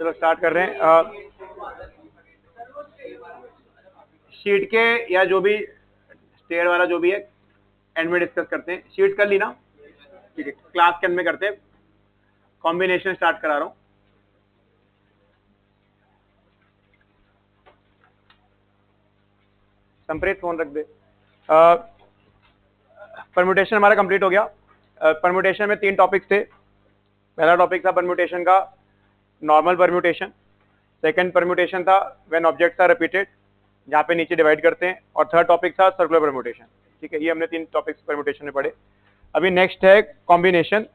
चलो स्टार्ट कर रहे हैं। शीट के या जो भी स्टेयर वाला जो भी है एंड में डिस्कस करते हैं। शीट कर ली ना? ठीक है, क्लास के एंड में करते हैं। कॉम्बिनेशन स्टार्ट करा रहा हूँ। संप्रीत फोन रख दे। परम्यूटेशन हमारा कंप्लीट हो गया। परम्यूटेशन में 3 टॉपिक्स थे। पहला टॉपिक था परम्यूटेशन का नॉर्मल परम्यूटेशन। सेकंड परम्यूटेशन था व्हेन ऑब्जेक्ट्स आर रिपीटेड, जहाँ पे नीचे डिवाइड करते हैं। और थर्ड टॉपिक था सर्कुलर परम्यूटेशन। ठीक है, ये हमने 3 टॉपिक्स परम्यूटेशन में पढ़े। अभी नेक्स्ट है कॉम्बिनेशन।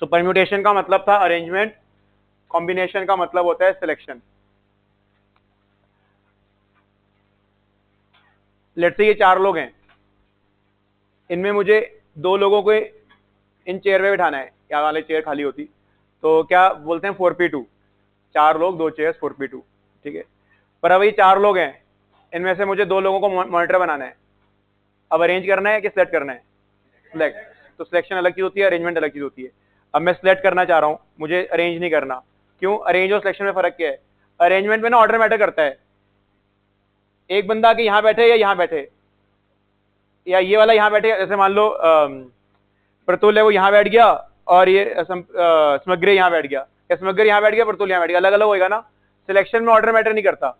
सो परम्यूटेशन का मतलब था अरेंजमेंट, कॉम्बिनेशन का मतलब होता है सिलेक्शन। लेट्स से ये 4 लोग हैं, इनमें मुझे 2 लोगों को इन चेयर पे बिठाना है, या वाले चेयर खाली होती तो क्या बोलते हैं 4p2। 4 लोग 2 चेयर 4p2। ठीक है, पर अब ये 4 लोग हैं, इनमें से मुझे 2 लोगों को मॉनिटर बनाना है। अब अरेंज करना है कि सिलेक्ट करना है? सिलेक्ट। तो सिलेक्शन अलग चीज होती है, अरेंजमेंट अलग चीज होती है। अब मैं सिलेक्ट करना चाह रहा हूं, मुझे अरेंज नहीं करना। क्यों? अरेंज और सिलेक्शन में फर्क क्या है? अरेंजमेंट में ना ऑर्डर मैटर करता है। एक बंदा कि यहां बैठे या यहां बैठे, या ये वाला यहां बैठे। जैसे मान लो प्रतुल है, वो यहां बैठ गया और ये समग्र यहां बैठ गया, या समग्र यहां बैठ गया, प्रतुल यहां बैठ गया, अलग अलग होएगा ना। सिलेक्शन में ऑर्डर मैटर नहीं करता।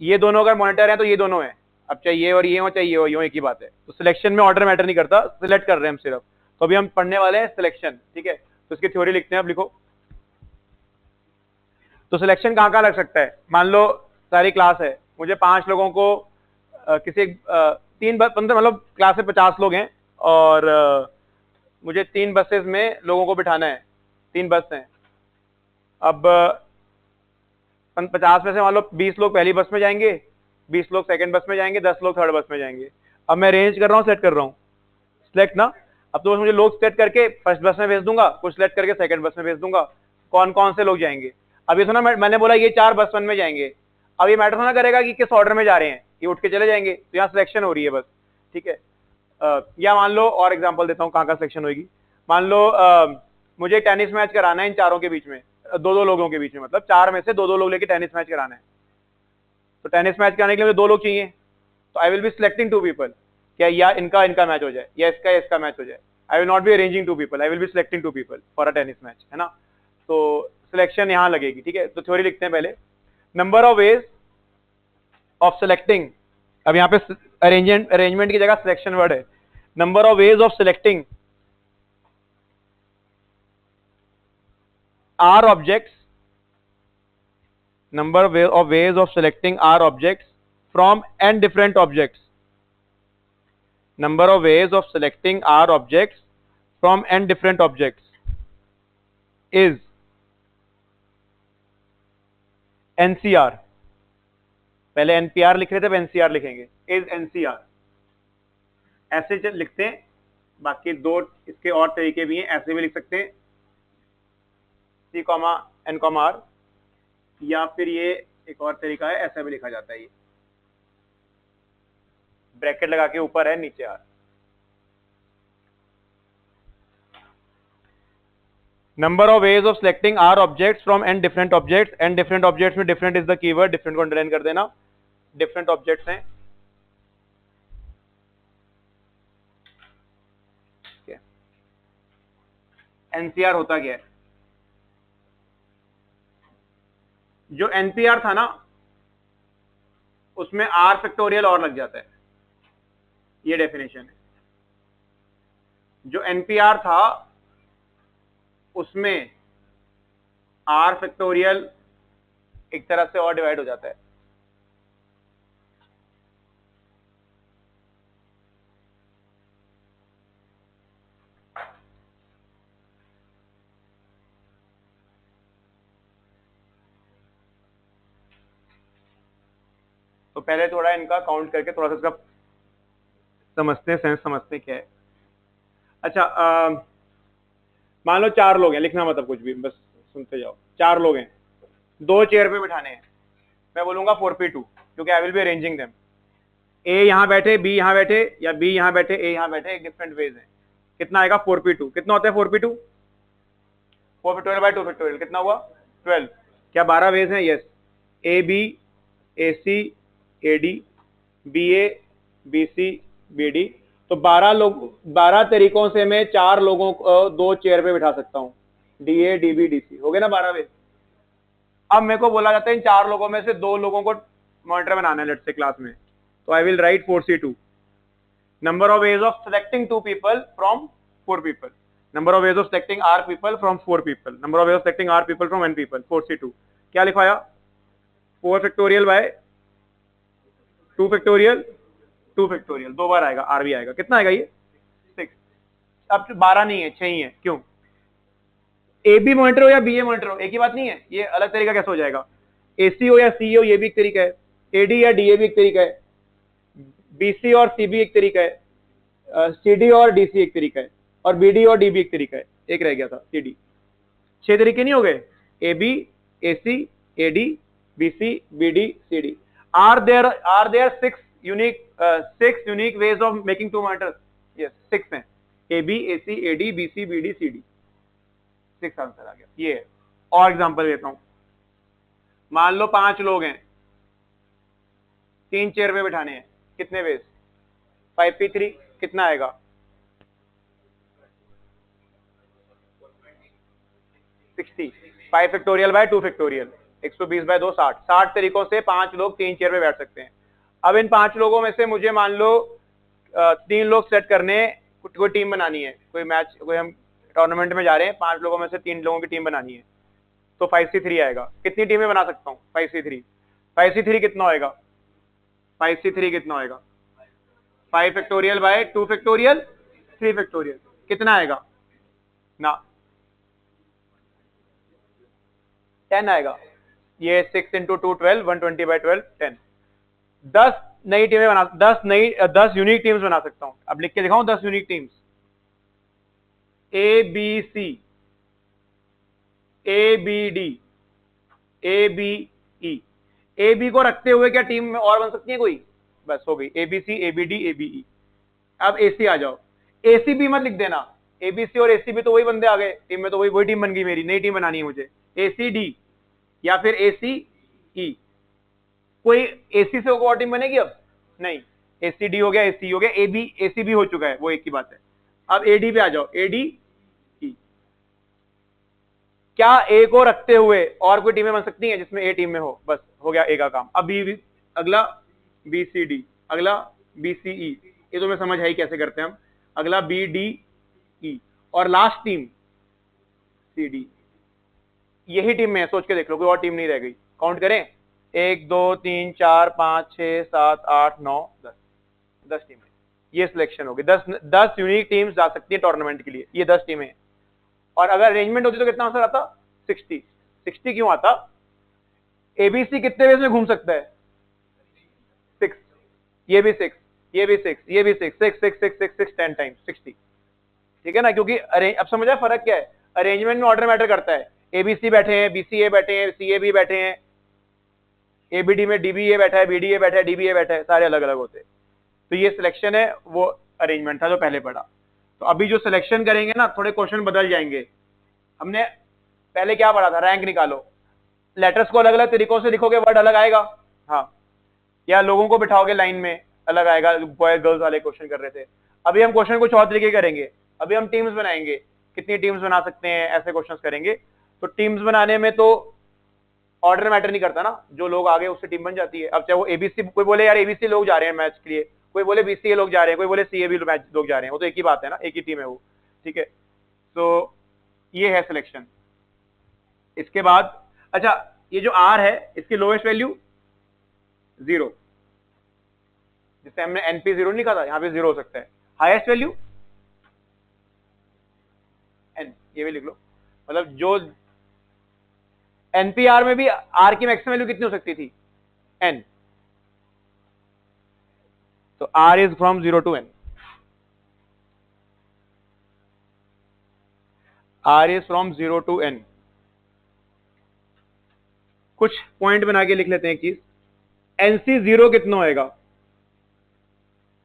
ये दोनों अगर मॉनिटर है तो ये दोनों हैं, अब चाहे ये और ये हो चाहे ये हो, एक ही बात है। तो सिलेक्शन में ऑर्डर मैटर नहीं करता, सिलेक्ट कर रहे हैं हम सिर्फ। तो अभी हम पढ़ने वाले हैं सिलेक्शन। ठीक है, तो इसकी थ्योरी लिखते हैं। अब लिखो। तो सिलेक्शन कहाँ कहाँ लग सकता है? मान लो सारी क्लास है, मुझे 5 लोगों को किसी 3-15 मतलब क्लास में 50 लोग हैं, और मुझे 3 बसेस में लोगों को बिठाना है। 3 बस हैं। अब 50 में से मान लो 20 लोग पहली बस में जाएंगे, 20 लोग सेकंड बस में जाएंगे, 10 लोग थर्ड बस में जाएंगे। अब मैं अरेंज कर रहा हूँ, सेलेक्ट कर रहा हूँ, सिलेक्ट ना। अब तो मुझे लोग सेलेक्ट करके फर्स्ट बस में भेज दूंगा, कुछ सिलेक्ट करके सेकंड बस में भेज दूंगा। कौन कौन से लोग जाएंगे? अब ये सुना, मैंने बोला ये 4 बस 1 में जाएंगे। अब ये मैटर ना करेगा कि किस ऑर्डर में जा रहे हैं, ये उठ के चले जाएंगे। तो यहाँ सिलेक्शन हो रही है बस। ठीक है, या मान लो और एग्जांपल देता हूँ कहाँ कहाँ सिलेक्शन होगी। मान लो मुझे टेनिस मैच कराना है इन चारों के बीच में, 2-2 लोगों के बीच में, मतलब 4 में से 2-2 लोग लेके टेनिस मैच कराना है। तो टेनिस मैच कराने के लिए मुझे 2 लोग चाहिए। तो आई विल बी सिलेक्टिंग 2 पीपल, क्या या इनका मैच हो जाए या इसका मैच हो जाए। I will not be arranging 2 people, I will be selecting 2 people for a tennis match, है ना। तो सिलेक्शन यहां लगेगी। ठीक है, तो थ्योरी लिखते हैं पहले। Number of ways of selecting. अब यहाँ पे अरेंजमेंट की जगह सिलेक्शन वर्ड है। Number of ways of selecting are objects, number of ways of selecting are objects from n different objects. Number of ways of selecting are objects from n different objects is NCR. पहले NPR लिख रहे थे, अब NCR लिखेंगे। is NCR ऐसे लिखते हैं। बाकी 2 इसके और तरीके भी हैं, ऐसे भी लिख सकते हैं C, N, R, या फिर ये एक और तरीका है, ऐसा भी लिखा जाता है। ये ब्रैकेट लगा के ऊपर है, नीचे R। Number of ways of selecting are objects from N different objects. N different objects में different is the keyword, different को अंडरलाइन कर देना। डिफरेंट ऑब्जेक्ट्स हैं। एनसीआर होता क्या है? जो एनपीआर था ना, उसमें आर फैक्टोरियल और लग जाता है, ये डेफिनेशन है। जो एनपीआर था उसमें आर फैक्टोरियल एक तरह से और डिवाइड हो जाता है। तो पहले थोड़ा इनका काउंट करके थोड़ा सा इसका समझते हैं, सेंस समझते हैं क्या है। अच्छा, मान लो 4 लोग हैं, लिखना मतलब कुछ भी, बस सुनते जाओ। 4 लोग हैं, 2 चेयर पे बिठाने हैं। मैं बोलूंगा 4p2, क्योंकि I will be arranging them. A यहां बैठे, बी यहां बैठे, या बी यहां बैठे, ए यहां बैठे, एक डिफरेंट वेज है। कितना आएगा 4p2? कितना होता है 4p2? 4 फैक्टोरियल बाय 2 फैक्टोरियल कितना हुआ? 12। क्या 12 वेज हैं? Yes. A B, A C, A D, B A, B C, B D. तो 12 लोग, 12 तरीकों से मैं 4 लोगों को 2 चेयर पे बिठा सकता हूँ। D A, D B, D C, हो गए ना 12 वेज। अब मेरे को बोला जाता है इन 4 लोगों में से 2 लोगों को मॉनिटर बनाना है लेट्स से क्लास में, तो I will write 4C2। Number of ways of selecting 2 people from 4 people, number of ways of selecting R people from 4 people, number of ways of selecting R people from N people, 4C2। क्या लिखवाया? 4 factorial by 2 factorial, 2 factorial, 2 बार आएगा, R भी आएगा। कितना आएगा ये? 6। अब 12 नहीं है, 6 ही है। क्यों? ए बी मॉनिटर हो या बी ए मॉनिटर हो, एक ही बात नहीं है। ये अलग तरीका कैसे हो जाएगा? एसी हो या सी हो, ये भी एक तरीका है। एडी या डीए भी एक तरीका है। बीसी और सीबी एक तरीका है। सीडी और डीसी एक तरीका है। और बीडी और डीबी एक तरीका है। एक रह गया था सीडी। 6 तरीके नहीं हो गए? A B, A C, A D, B C, B D, C D. Are there 6 unique ways of making 2 monitors? Yes, 6 हैं। A B, A C, A D, B C, B D, C D. 6 answer आ गया। ये है। और example देता हूं। मान लो 5 लोग हैं, 3 चेयर पे बिठाने हैं। कितने वेज? 5p3 कितना आएगा? 60। 5 फैक्टोरियल बाय 2 फैक्टोरियल, 120 बाय 2, 60। 60 तरीकों से 5 लोग 3 चेयर पे बैठ सकते हैं। अब इन 5 लोगों में से मुझे मान लो 3 लोग सेट करने, कोई टीम बनानी है, कोई मैच, कोई हम टूर्नामेंट में जा रहे हैं, 5 लोगों में से 3 लोगों की टीम बनानी है, तो 5C3 आएगा। कितनी टीमें बना सकता हूँ? 5C3। 5C3 कितना होएगा? 5C3 कितना होएगा? 5 फैक्टोरियल बाय 2 फैक्टोरियल, 3 फैक्टोरियल, कितना आएगा ना? 10 आएगा। ये 6 इंटू 2 12, 120 बाय 12, 10। 10 नई टीमें बना, 10 यूनिक टीम्स बना सकता हूं। अब लिख के दिखाऊं 10 unique teams. A B C, A B D, A B E. A B को रखते हुए क्या टीम में और बन सकती है कोई? बस हो गई। A B C, A B D, A B E. अब ए सी आ जाओ। ए सी बी मत लिख देना। ए बी सी और ए सी बी तो वही बंदे आ गए टीम में, तो वही टीम बन गई मेरी। नई टीम बनानी है मुझे। ए सी डी या फिर ए सी ई। कोई ए सी से और टीम बनेगी? अब नहीं। ए सी डी हो गया, ए सी हो गया, ए बी, ए सी बी हो चुका है, वो एक ही बात है। अब ए डी पे आ जाओ। A D E. क्या ए को रखते हुए और कोई टीमें बन सकती हैं जिसमें ए टीम में हो? बस हो गया ए का काम। अब बी, अगला बी सी डी, अगला बी सी ई। ये तो मैं समझ है ही कैसे करते हैं हम। अगला बी डी ई और लास्ट टीम सी डी। यही टीम में है, सोच के देख लो, कोई और टीम नहीं रह गई। काउंट करें, 1 2 3 4 5 6 7 8 9 10, 10 टीमें। ये सिलेक्शन होगी। 10 यूनिक टीम्स जा सकती है टूर्नामेंट के लिए। ये 10 टीमें। और अगर अरेंजमेंट होती तो कितना आंसर आता? 60। 60 क्यों आता? एबीसी कितने वेज में घूम सकता है? 6। ये भी 6, ये भी 6, ये भी 6, 6 6 6 6 6 10 टाइम्स 60। ठीक है ना? क्योंकि अब समझ आया फर्क क्या है? अरेंजमेंट में ऑर्डर मैटर करता है। एबीसी बैठे हैं, बीसीए बैठे हैं, सीए भी बैठे हैं, एबीडी में डीबीए बैठा है, बीडीए बैठा है, डीबीए बैठा है, सारे अलग अलग होते हैं। तो ये सिलेक्शन है, वो अरेंजमेंट था जो पहले पढ़ा। तो अभी जो सिलेक्शन करेंगे ना, थोड़े क्वेश्चन बदल जाएंगे। हमने पहले क्या पढ़ा था? रैंक निकालो। लेटर्स को अलग अलग तरीकों से लिखोगे, वर्ड अलग आएगा। हाँ, या लोगों को बिठाओगे लाइन में, अलग आएगा। बॉयज गर्ल्स वाले क्वेश्चन कर रहे थे। अभी हम क्वेश्चन कुछ और तरीके करेंगे। अभी हम टीम्स बनाएंगे, कितनी टीम्स बना सकते हैं, ऐसे क्वेश्चंस करेंगे। तो टीम्स बनाने में तो ऑर्डर मैटर नहीं करता ना, जो लोग आगे उससे टीम बन जाती है। अब चाहे वो एबीसी, कोई बोले यार एबीसी लोग जा रहे हैं मैच के लिए, कोई बोले बीसीए लोग जा रहे हैं, कोई बोले सीए भी मैच लोग जा रहे हैं, वो तो एक ही बात है ना, एक ही टीम है वो। ठीक है, तो ये है सिलेक्शन। इसके बाद अच्छा, ये जो आर है, इसकी लोएस्ट वैल्यू 0, जिससे हमने एनपी 0 नहीं लिखा था, यहाँ पे 0 हो सकता है। हाईएस्ट वैल्यू एन, ये भी लिख लो। मतलब जो एनपीआर में भी आर की मैक्सिमम वैल्यू कितनी हो सकती थी? एन। तो r is from 0 to N. R is from 0 to N. कुछ पॉइंट बना के लिख लेते हैं एक चीज। एनसी 0 कितना होएगा?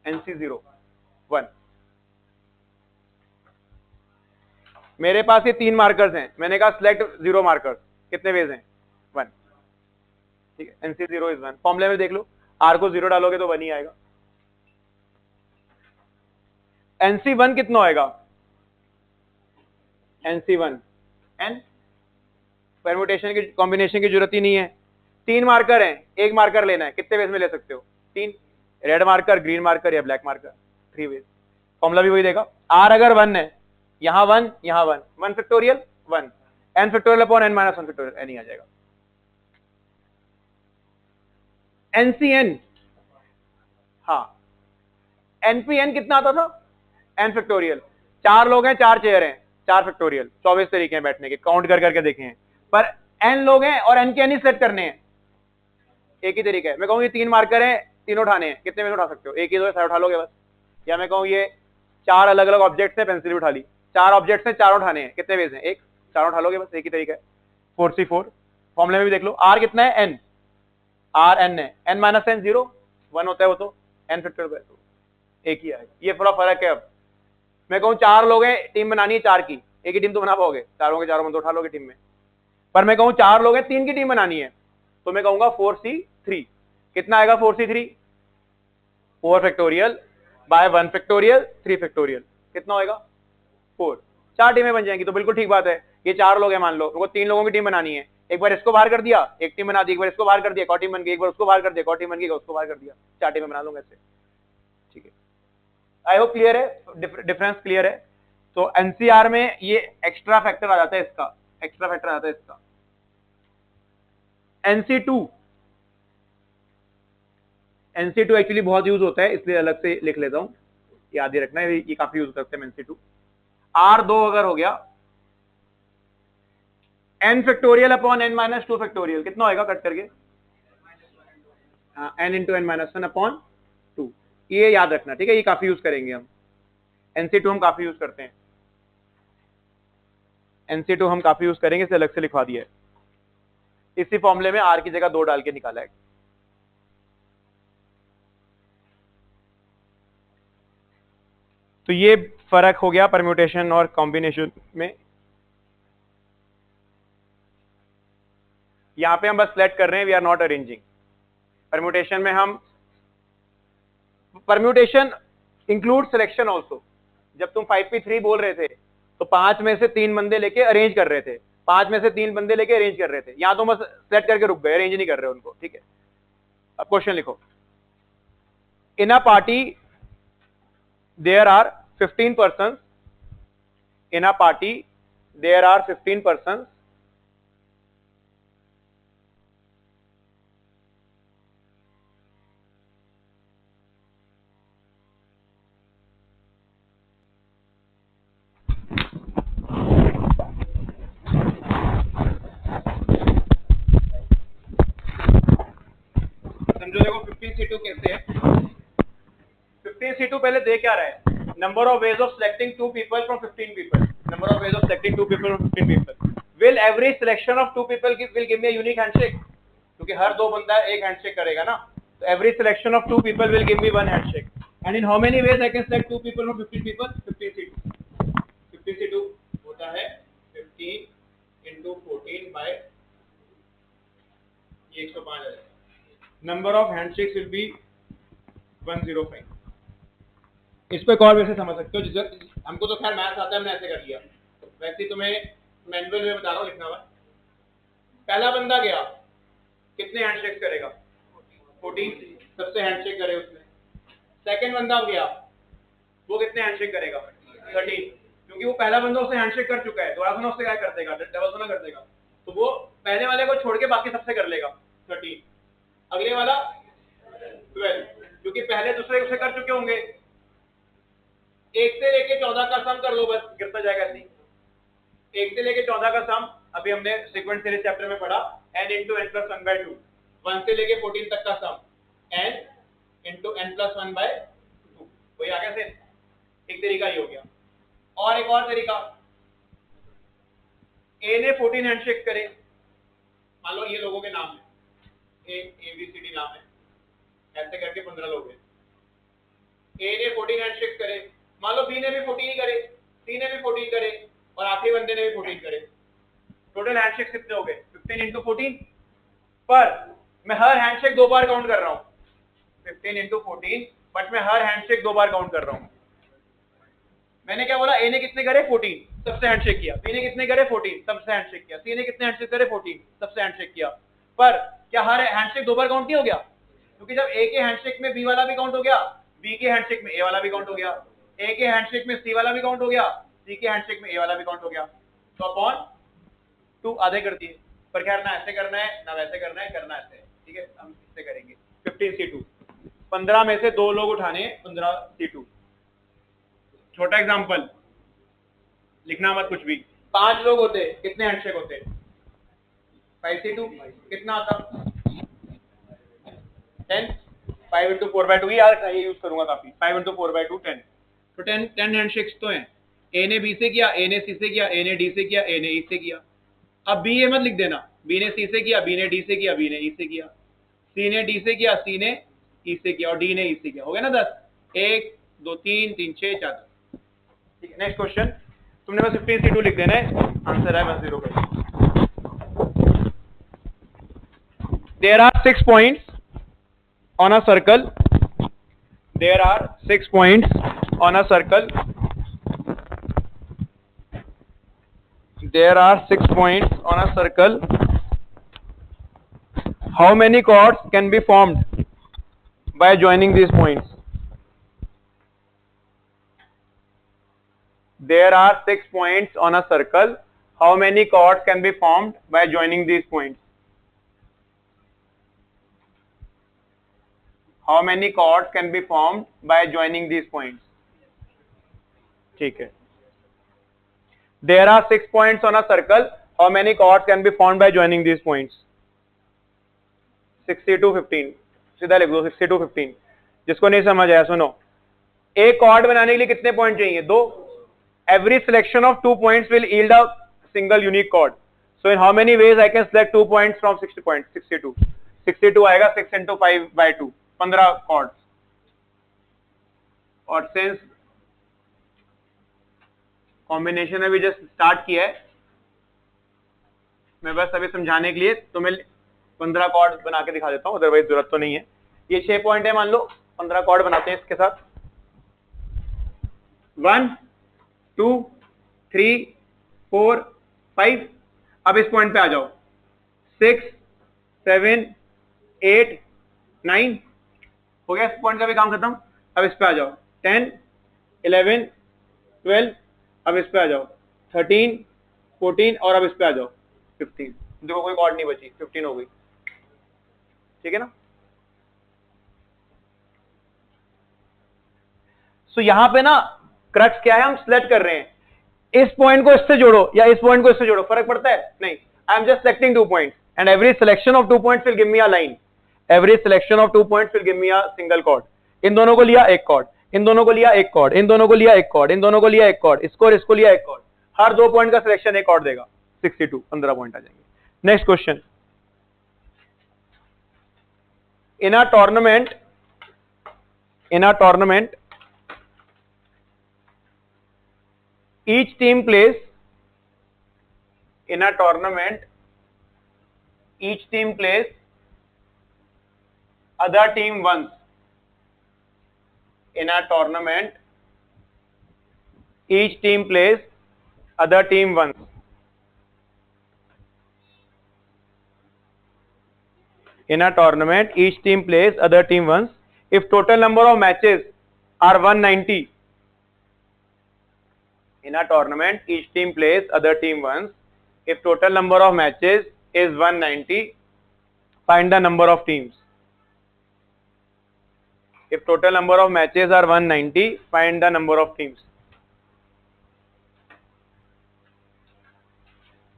एनसी 0 1। मेरे पास ये 3 मार्कर्स हैं, मैंने कहा सिलेक्ट 0 मार्कर्स। कितने वेज हैं? 1। ठीक है, NC0 इज 1। फॉर्मूले में देख लो, R को 0 डालोगे तो 1 ही आएगा। NC1 कितना होएगा? NC1 N, परम्यूटेशन की कॉम्बिनेशन की जरूरत ही नहीं है। 3 मार्कर हैं, एक मार्कर लेना है, कितने वेज में ले सकते हो? 3, रेड मार्कर, ग्रीन मार्कर या ब्लैक मार्कर, 3 वेज। फॉर्मूला भी वही देगा। R अगर 1 है, यहां 1, यहां 1, 1 factorial 1, n factorial upon n minus 1 factorial, n ही आ जाएगा। NCN, हाँ, NPN कितना आता था? n factorial. 4 लोग हैं, 4 चेयर हैं, 4 फैक्टोरियल, 24 तरीके हैं बैठने के, काउंट कर करके देखे हैं, पर n लोग हैं और n के n ही सेट करने हैं। एक ही तरीका है, मैं कहूँ ये 3 मार्कर हैं, तीनों उठाने हैं, कितने में उठा सकते हो? एक ही दो उठा लोगे बस। या मैं कहूँ ये 4 अलग अलग ऑब्जेक्ट्स हैं, पेंसिल उठा ली, 4 ऑब्जेक्ट्स हैं, 4 उठाने हैं, कितने वेज हैं? एक, 4 उठा लोगे बस, एक ही तरीका है। 4C4 फॉर्मूले में भी देख लो। R कितना है? n, R n है, n माइनस n 0, 1 होता है वो तो n फैक्टोरियल, तो एक ही आएगा। ये थोड़ा फर्क है। अब मैं कहूँ 4 लोग हैं, टीम बनानी है 4 की, एक ही टीम तो बना पाओगे? चारों के चारों बंदे उठा लोगे टीम में। पर मैं कहूँ 4 लोग हैं, 3 की टीम बनानी है, तो मैं कहूंगा 4C3। कितना आएगा 4C3? 4 factorial by 1 factorial 3 factorial, कितना होएगा? 4। 4 टीमें बन जाएंगी, तो बिल्कुल ठीक बात है। ये 4 लोग हैं, मान लो उनको 3 लोगों की टीम बनानी है, एक बार इसको बाहर कर दिया, एक टीम बना दी, एक बार इसको बाहर कर दिया, एक और टीम बन गई, एक बार उसको बाहर कर दिया, एक और टीम बन गई, उसको बाहर कर दिया, 4 टीमें बना लूंगा ऐसे। ठीक है, आई होप क्लियर है, डिफरेंस क्लियर है। तो एनसीआर में ये एक्स्ट्रा फैक्टर आ जाता है, इसका एक्स्ट्रा फैक्टर आ जाता है इसका। NC2 एक्चुअली बहुत यूज होता है, इसलिए अलग से लिख लेता हूं, याद ही रखना है, ये काफी यूज करते हैं NC2। R2 अगर हो गया n factorial upon n minus 2 factorial, कितना होएगा कट करके? n into n minus 1 upon 2, ये याद रखना, ठीक है, ये काफी यूज करेंगे हम। NC2 हम काफी यूज करते हैं, NC2 हम काफी यूज करेंगे, इसे अलग से लिखवा दिया है। इसी फॉर्मूले में R की जगह 2 डाल के निकाला है। तो ये फर्क हो गया परम्यूटेशन और कॉम्बिनेशन में। यहां पे हम बस सेलेक्ट कर रहे हैं, we are not arranging. Permutation में हम, परम्यूटेशन इंक्लूड सिलेक्शन ऑल्सो। जब तुम 5p3 बोल रहे थे तो 5 में से 3 बंदे लेके अरेंज कर रहे थे, 5 में से 3 बंदे लेके अरेंज कर रहे थे, यहां तो बस सेलेक्ट करके रुक गए, अरेंज नहीं कर रहे उनको, ठीक है। अब क्वेश्चन लिखो, in a party there are 15 persons, in a party there are 15 persons, समझो देखो 15C2 कैसे है। 15C2 पहले दे क्या रहा है? Number of ways of selecting 2 people from 15 people, number of ways of selecting 2 people from 15 people, will every selection of 2 people will give me a unique handshake, क्योंकि हर 2 बंदा एक हैंडशेक करेगा ना, तो every selection of 2 people will give me 1 handshake, and in how many ways I can select 2 people from 15 people? 15C2 होता है 15 into 14 by 105 आ जाएगा। Number of handshakes will be 105। इसको एक और वैसे समझ सकते हो, जिसे हमको तो खैर मैथ्स आता है, हमने ऐसे कर लिया, वैसे तुम्हें मैनुअल में बता रहा हूँ लिखना हुआ। पहला बंदा गया, कितने हैंडशेक्स करेगा? 14, सबसे हैंडशेक करे उसने। सेकंड बंदा गया, वो कितने हैंडशेक करेगा? 13, क्योंकि वो पहला बंदा उससे हैंडशेक कर चुका है, दोबारा उससे क्या कर देगा? डबल गुना कर देगा, तो वो पहले वाले को छोड़ के बाकी सबसे कर लेगा 13। अगले वाला 12, क्योंकि पहले दूसरे उसे कर चुके होंगे। 1 से लेके 14 का सम कर लो, बस गिरता जाएगा ऐसे। 1 से लेके 14 का सम अभी हमने सीक्वेंस सीरीज चैप्टर में पढ़ा, n into n plus 1 by 2। 1 से लेके 14 तक का सम n into n plus 1 by 2, वही आ गया। से एक तरीका ये हो गया, और एक और तरीका, a ने 14 हैंडशेक करे, मान लो ये लोगों के नाम है, ABCD नाम है, ऐसे करके 15 लोग हैं। A ने 14 हैंडशेक करे, मान लो B ने भी 14 करे, C ने भी 14 करे, और आखिरी बंदे ने भी 14 करे। टोटल हैंडशेक कितने हो गए? 15 into 14। पर मैं हर हैंडशेक 2 बार काउंट कर रहा हूँ, 15 इंटू 14, बट मैं हर हैंडशेक 2 बार काउंट कर रहा हूँ। मैंने क्या बोला, ए ने कितने करे 14, सबसे हैंडशेक किया, बी ने कितने करे 14, सबसे हैंडशेक किया, सी ने कितने हैंडशेक करे 14, सबसे हैंडशेक किया। पर क्या हर हैंडशेक 2 बार काउंट नहीं हो गया? क्योंकि जब ए के हैंडशेक में बी वाला भी काउंट हो गया, बी के हैंडशेक में ए वाला भी काउंट हो गया, ए के हैंडशेक में सी वाला भी काउंट हो गया, सी के हैंडशेक में ए वाला भी काउंट हो गया, तो अपॉन 2 आधे कर दिए। पर क्या करना, ऐसे करना है ना वैसे करना है, करना ऐसे है, ठीक है, हम इससे करेंगे। 15C2, 15 में से 2 लोग उठाने, 15C2। छोटा एग्जांपल, लिखना मत कुछ भी। 5 लोग होते, कितने हैंडशेक होते? 5C2, कितना आता? 10। 5 इंटू 4/2, यार ये यूज करूंगा काफी। 5 इंटू 4/2 10। तो 10 हैंडशेक्स तो हैं। ए ने बी से किया, ए ने सी से किया, ए ने डी से किया, ए ने ई से किया। अब बी ए मत लिख देना, बी ने सी से किया, बी ने डी से किया, बी ने ई से किया, सी ने डी से किया, सी ने ई से किया, और डी ने ई से किया। हो गया ना 10? 1 2 3 3 6 4 10। ठीक है, नेक्स्ट क्वेश्चन। तुमने बस 15C2 लिख देना है, आंसर है बस 0 का। There are 6 points on a circle. There are 6 points on a circle. There are 6 points on a circle. How many chords can be formed by joining these points? There are 6 points on a circle. How many chords can be formed by joining these points? How many chords can be formed by joining these points? ठीक है. There are 6 points on a circle. How many chords can be formed by joining these points? 62 15. सीधा लिख दो 62 15. जिसको नहीं समझ आया सुनो, एक chord बनाने के लिए कितने पॉइंट चाहिए? 2. Every selection of 2 points will yield a single unique chord. So in how many ways I can select 2 points from 60 points? 62. 62 आएगा 6 into 5/2, 15 chords. और since कॉम्बिनेशन अभी जस्ट स्टार्ट किया है, मैं बस अभी समझाने के लिए तुम्हें 15 कॉर्ड बना के दिखा देता हूं, अदरवाइज जरूरत तो नहीं है। ये 6 पॉइंट है, मान लो 15 कॉर्ड बनाते हैं इसके साथ। 1 2 3 4 5। अब इस पॉइंट पे आ जाओ, 6 7 8 9। हो गया इस पॉइंट का भी काम खत्म। अब इस पे आ जाओ, 10 11 12। अब इस पे आ जाओ, 13 14, और अब इस पे आ जाओ 15। देखो कोई कॉर्ड नहीं बची, 15 हो गई। ठीक है ना? सो यहां पे ना क्रक्स क्या है, हम सिलेक्ट कर रहे हैं, इस पॉइंट को इससे जोड़ो या इस पॉइंट को इससे जोड़ो, फर्क पड़ता है? नहीं। I am just selecting 2 points and every selection of 2 points will give me a line. Every selection of 2 points will give me a single chord. इन दोनों को लिया एक कॉर्ड, इन दोनों को लिया एक कॉर्ड, इन दोनों को लिया एक कॉर्ड, इन दोनों को लिया एक कॉर्ड, इसको और इसको लिया एक कॉर्ड। हर 2 पॉइंट का सिलेक्शन एक कॉर्ड देगा। 62 15 पॉइंट आ जाएंगे। Next question. In a tournament each team plays in a tournament, each team plays other team once. In a tournament each team plays other team once. In a tournament each team plays other team once if total number of matches are 190. In a tournament each team plays other team once if total number of matches is 190. Find the number of teams. If total number of matches are 190, find the number of teams.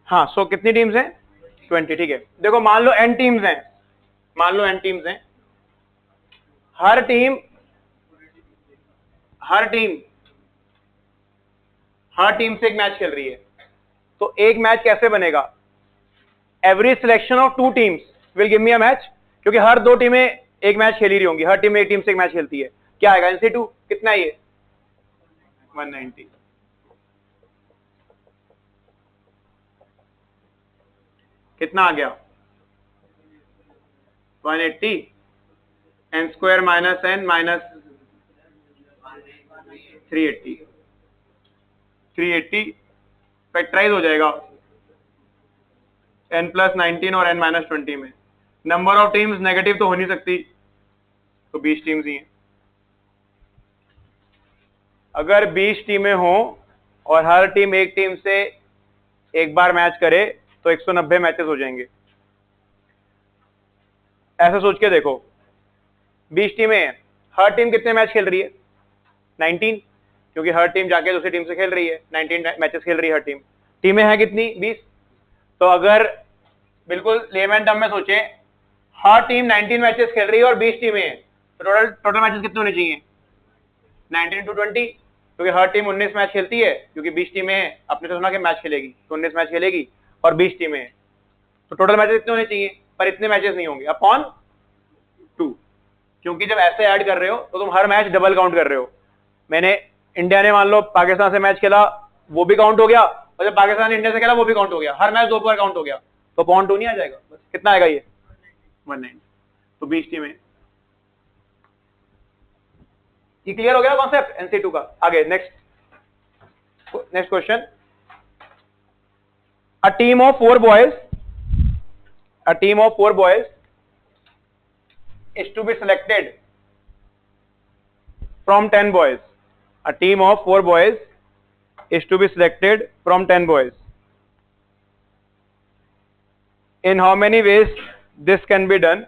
हाँ, सो कितनी teams हैं? 20। ठीक है, देखो मान लो n teams हैं, मान लो n teams हैं। हर टीम से एक मैच खेल रही है। तो एक मैच कैसे बनेगा? Every selection of 2 teams will give me a match, क्योंकि हर 2 टीमें एक मैच खेल ही रही होंगी, हर टीम एक टीम से एक मैच खेलती है। क्या आएगा? NC2 कितना है ये? 190। कितना आ गया? 180 n square minus n minus 380 factorise हो जाएगा n प्लस 19 और n माइनस 20 में। नंबर ऑफ टीम्स नेगेटिव तो हो नहीं सकती, तो 20 टीम्स ही हैं। अगर 20 टीमें हों और हर टीम एक टीम से एक बार मैच करे तो 190 मैचेस हो जाएंगे। ऐसा सोच के देखो, 20 टीमें हैं, हर टीम कितने मैच खेल रही है? 19, क्योंकि हर टीम जाके दूसरी टीम से खेल रही है, 19 मैचेस खेल रही है हर टीम। टीमें हैं कितनी? 20। तो अगर बिल्कुल लेमन टर्म में सोचें, हर टीम 19 मैचेस खेल रही है और 20 टीमें हैं, तो टोटल मैचेस कितने होने चाहिए? 19 × 20, क्योंकि हर टीम 19 मैच खेलती है, क्योंकि 20 टीमें हैं, आपने सुना कि मैच खेलेगी तो 19 मैच खेलेगी और 20 टीमें हैं, तो टोटल मैचेस कितने होने चाहिए? पर इतने मैचेस नहीं होंगे, अपॉन 2, क्योंकि जब ऐसे ऐड कर रहे हो तो तुम हर मैच डबल काउंट कर रहे हो। मैंने इंडिया ने मान लो पाकिस्तान से मैच खेला, वो भी काउंट हो गया, और जब पाकिस्तान ने इंडिया से खेला वो भी काउंट हो गया, हर मैच 2 बार काउंट हो गया, तो अपॉन 2 नहीं आ जाएगा? बस कितना आएगा ये? 190। तो 20 टीमें। ये क्लियर हो गया कॉन्सेप्ट NC2 का? आगे next question. A team of 4 boys is to be selected from 10 boys. A team of 4 boys is to be selected from 10 boys. In how many ways this can be done?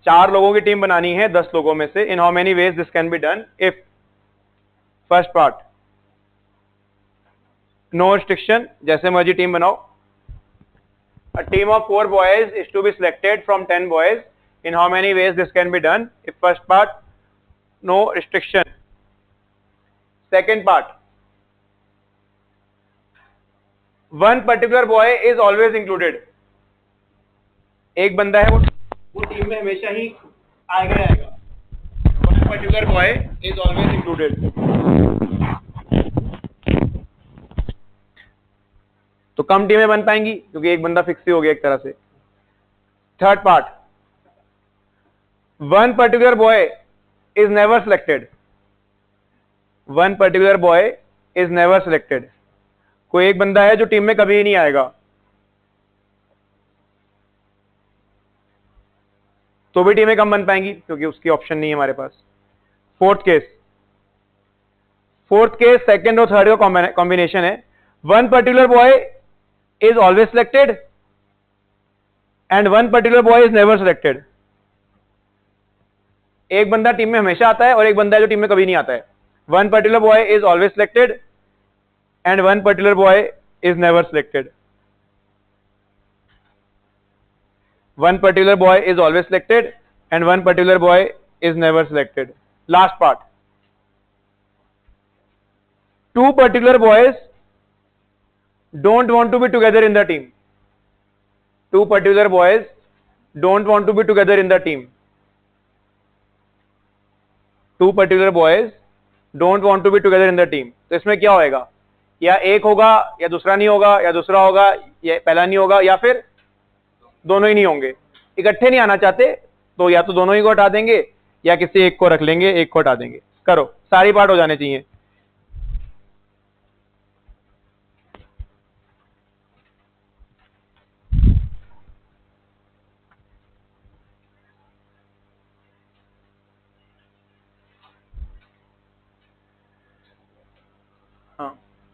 4 लोगों की team बनानी है 10 लोगों में से। In how many ways this can be done? If first part, no restriction, जैसे मर्जी team बनाओ। A team of 4 boys is to be selected from 10 boys. In how many ways this can be done? If first part, no restriction. Second part, one particular boy is always included. एक बंदा है वो team में हमेशा ही आएगा ही आएगा। One particular boy is always included. तो कम टीमें बन पाएंगी क्योंकि एक बंदा फिक्स ही हो गया एक तरह से। Third part, one particular boy is never selected. One particular boy is never selected. कोई एक बंदा है जो टीम में कभी नहीं आएगा, तो भी टीमें कम बन पाएंगी क्योंकि उसकी ऑप्शन नहीं है हमारे पास। फोर्थ केस सेकंड और थर्ड का कॉम्बिनेशन है। One particular boy is always selected and one particular boy is never selected. एक बंदा टीम में हमेशा आता है और एक बंदा है जो टीम में कभी नहीं आता है। One particular boy is always selected and one particular boy is never selected. One particular boy is always selected and one particular boy is never selected. Last part, two particular boys don't want to be together in the team. Two particular boys don't want to be together in the team. Two particular boys don't want to be together in the team. तो इसमें क्या होएगा? या एक होगा या दूसरा नहीं होगा, या दूसरा होगा या पहला नहीं होगा, या फिर दोनों ही नहीं होंगे। इकट्ठे नहीं आना चाहते तो या तो दोनों ही को हटा देंगे या किसी एक को रख लेंगे, एक को हटा देंगे। करो, सारी पार्ट हो जाने चाहिए।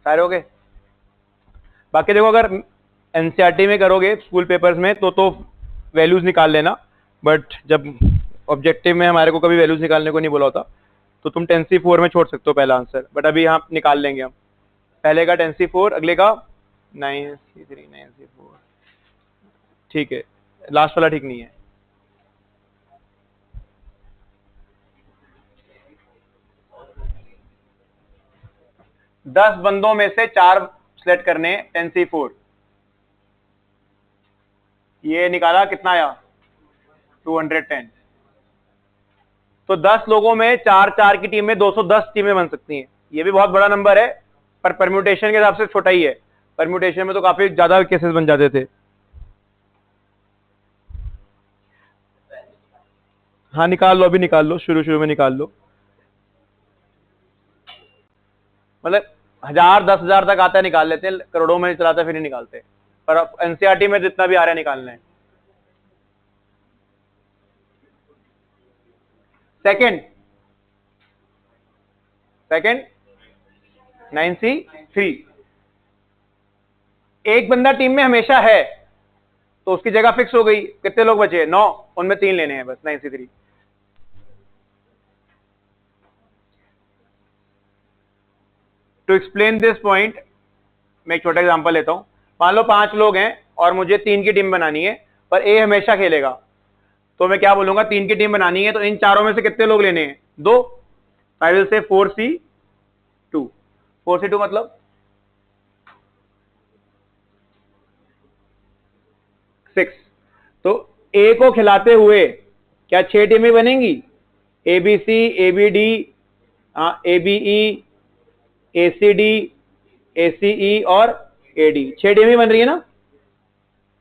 सारे हो गए। बाकी देखो, अगर एनसीईआरटी में करोगे स्कूल पेपर्स में तो वैल्यूज निकाल लेना, बट जब ऑब्जेक्टिव में हमारे को कभी वैल्यूज निकालने को नहीं बोला होता तो तुम 10C4 में छोड़ सकते हो पहला आंसर, बट अभी यहाँ निकाल लेंगे हम। पहले का 10C4, अगले का 9C3 9C4। ठीक है, लास्ट वाला ठीक नहीं है। दस बंदों में से 4 सिलेक्ट करने 10C4। ये निकाला कितना आया? 210। तो 10 लोगों में 4 की टीम में 210 टीमें बन सकती हैं। ये भी बहुत बड़ा नंबर है, पर परम्यूटेशन के हिसाब से छोटा ही है। परम्यूटेशन में तो काफी ज्यादा केसेस बन जाते थे। हाँ निकाल लो, अभी निकाल लो, शुरू शुरू में निकाल लो। मतलब 1000 10,000 तक आता है निकाल लेते हैं, करोड़ों में चलाते फिर नहीं निकालते। पर अब एनसीईआरटी में जितना भी आ रहा है निकालना है। Second 9C3। एक बंदा टीम में हमेशा है तो उसकी जगह फिक्स हो गई। कितने लोग बचे? 9, उनमें 3 लेने हैं बस, 9C3। To explain this point मैं एक छोटा एग्जांपल लेता हूं। मान लो 5 लोग हैं और मुझे 3 की टीम बनानी है, पर ए हमेशा खेलेगा। तो मैं क्या बोलूंगा, 3 की टीम बनानी है तो इन चारों में से कितने लोग लेने हैं? 2। I will say 4C2। 4C2 मतलब 6। तो ए को खिलाते हुए क्या 6 टीमें बनेंगी? ABC, ABD, ABE, ACD, ACE और AD। 6 टीमें बन रही है ना?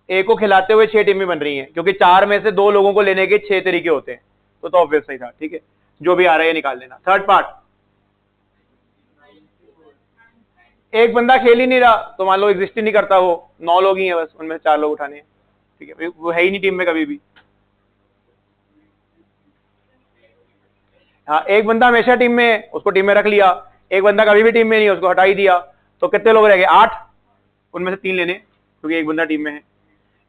ए को खिलाते हुए 6 टीमें बन रही हैं, क्योंकि 4 में से 2 लोगों को लेने के 6 तरीके होते हैं। तो ऑब्वियस सही था। ठीक है, जो भी आ रहा है ये निकाल लेना। थर्ड पार्ट, एक बंदा खेल ही नहीं रहा तो मान लो एग्जिस्ट ही नहीं करता, वो 9 लोग ही हैं बस, उनमें से 4 लोग उठाने हैं। ठीक है, वो है ही नहीं टीम में कभी भी। हाँ, एक बंदा हमेशा टीम में है, उसको टीम में रख लिया। एक बंदा कभी भी टीम में नहीं है, उसको हटा ही दिया। तो कितने लोग रह गए? 8। उनमें से 3 लेने, क्योंकि एक बंदा टीम में है।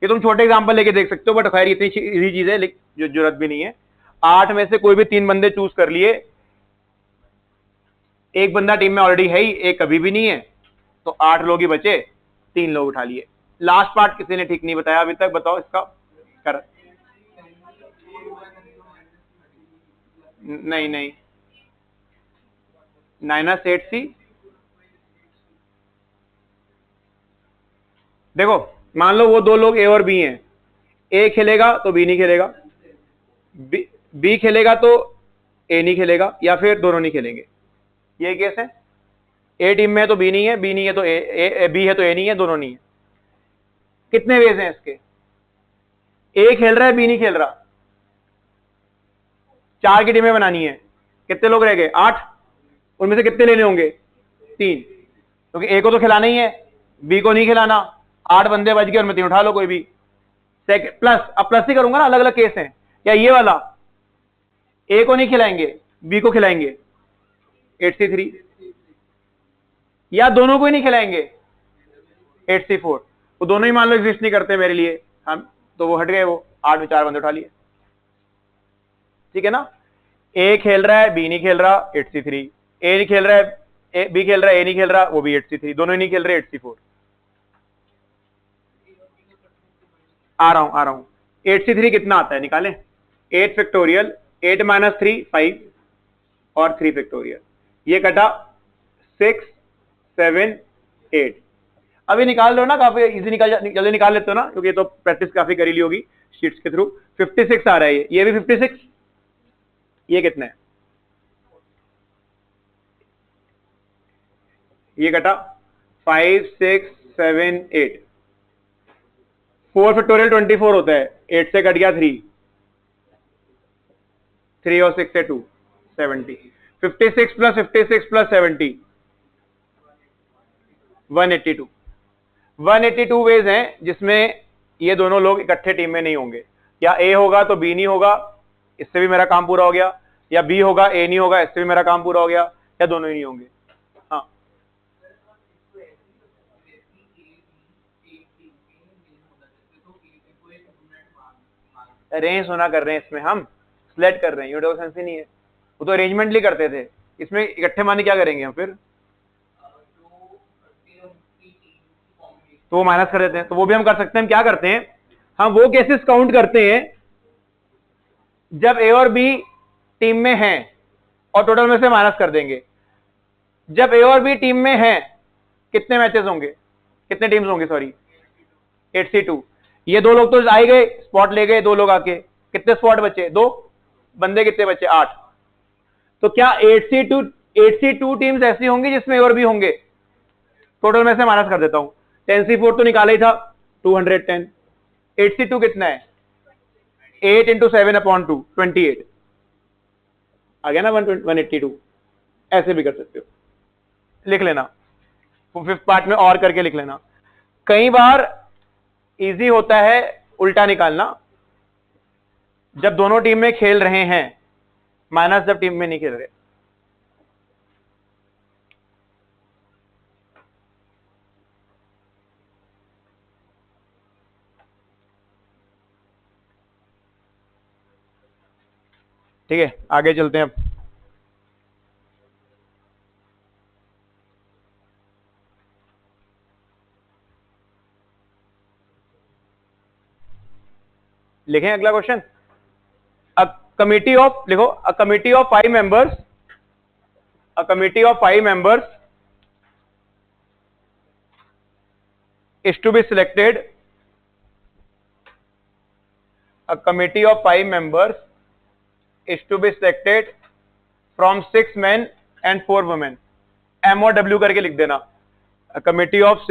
ये तुम छोटे एग्जांपल लेके देख सकते हो, बट खैर इतनी इजी चीज है जो जरूरत भी नहीं है। 8 में से कोई भी 3 बंदे चूज कर लिए, एक बंदा टीम में ऑलरेडी है ही, एक कभी भी नहीं है, तो 8 लोग ही बचे, 3 लोग उठा लिए। लास्ट पार्ट किसी ने ठीक नहीं बताया अभी तक, बताओ इसका कर। नहीं नहीं, -8C। देखो मान लो वो 2 लोग ए और बी हैं, ए खेलेगा तो बी नहीं खेलेगा, बी खेलेगा तो ए नहीं खेलेगा, या फिर दोनों नहीं खेलेंगे। ये केस है। ए टीम में है तो बी नहीं है, बी नहीं है तो ए, बी है तो ए नहीं है, दोनों नहीं है। कितने वेज हैं इसके? ए खेल रहा है, बी नहीं खेल रहा। 4 की टीमें बनानी है, कितने लोग रह गए? 8। उनमें से कितने लेने होंगे? 3, क्योंकि ए को तो खिलाना ही है, बी को नहीं खिलाना। 8 बंदे बच गए, उनमें 3 उठा लो कोई भी। प्लस, अब प्लस ही करूंगा ना, अलग अलग केस हैं। या ये वाला, ए को नहीं खिलाएंगे, बी को खिलाएंगे, 8C3। या दोनों को ही नहीं खिलाएंगे, 8C4। वो दोनों ही मान लो एग्जिस्ट नहीं करते मेरे लिए, हम तो वो हट गए, वो 8 में 4 बंदे उठा लिए। ठीक है ना? ए खेल रहा है, बी नहीं खेल रहा, 8C3। ए नहीं खेल रहा है, बी खेल रहा है, ए नहीं खेल रहा, वो भी 8C3। दोनों ही नहीं खेल रहे, 8C4। आ रहा हूं। 8C3 कितना आता है निकालें? 8 फैक्टोरियल, 8 - 3 5 और 3 फैक्टोरियल। ये कटा 6 7 8। अभी निकाल लो ना, काफी इजी जल्दी निकाल लेते हो ना, क्योंकि ये तो प्रैक्टिस काफी करी ली होगी शीट्स के थ्रू। 56 आ रहा है, ये भी 56। ये कितना है? ये कटा 5 6 7 8। 4 फैक्टोरियल 24 होता है, 8 से कट गया 3, 3 और 6 से 2 70। 56 प्लस 56 प्लस 70 182। 182 वेज हैं जिसमें ये दोनों लोग इकट्ठे टीम में नहीं होंगे। या ए होगा तो बी नहीं होगा, इससे भी मेरा काम पूरा हो गया। या बी होगा, ए नहीं होगा, इससे भी मेरा काम पूरा हो गया। या दोनों ही नहीं होंगे। हाँ, अरेंज होना कर रहे हैं इसमें, हम सिलेक्ट कर रहे हैं, यूनिवर्सल सेंस ही नहीं है। वो तो अरेंजमेंटली करते थे, इसमें इकट्ठे माने क्या करेंगे हम फिर? तो वो माइनस कर देते हैं, तो वो भी हम कर सकते हैं। हम क्या करते हैं, हम वो केसेस काउंट करते हैं जब ए और बी टीम में हैं और टोटल में से माइनस कर देंगे। जब ए और बी टीम में हैं, कितने मैचेस होंगे, कितने टीम्स होंगे, सॉरी 8C2। ये 2 लोग तो आए गए, स्पॉट ले गए 2 लोग आके, कितने स्पॉट बचे? 2 बंदे कितने बचे? 8। तो क्या 8C2 टीम्स ऐसी होंगी जिसमें ए और बी होंगे? टोटल में से माइनस कर देता हूं। 10C4 तो निकाला ही था, 210। 8C2 कितना है? 8 × 7/2 28। आ गया ना 182, ऐसे भी कर सकते हो, लिख लेना, फिफ्थ पार्ट में और करके लिख लेना। कई बार इजी होता है उल्टा निकालना, जब दोनों टीम में खेल रहे हैं, माइनस जब टीम में नहीं खेल रहे। ठीक है, आगे चलते हैं अब। लिखें अगला क्वेश्चन। अ कमिटी ऑफ, लिखो, a committee of 5 members, a committee of 5 members is to be selected, a committee of 5 members is to be selected from 6 men and 4 women। M और W करके लिख देना। A committee of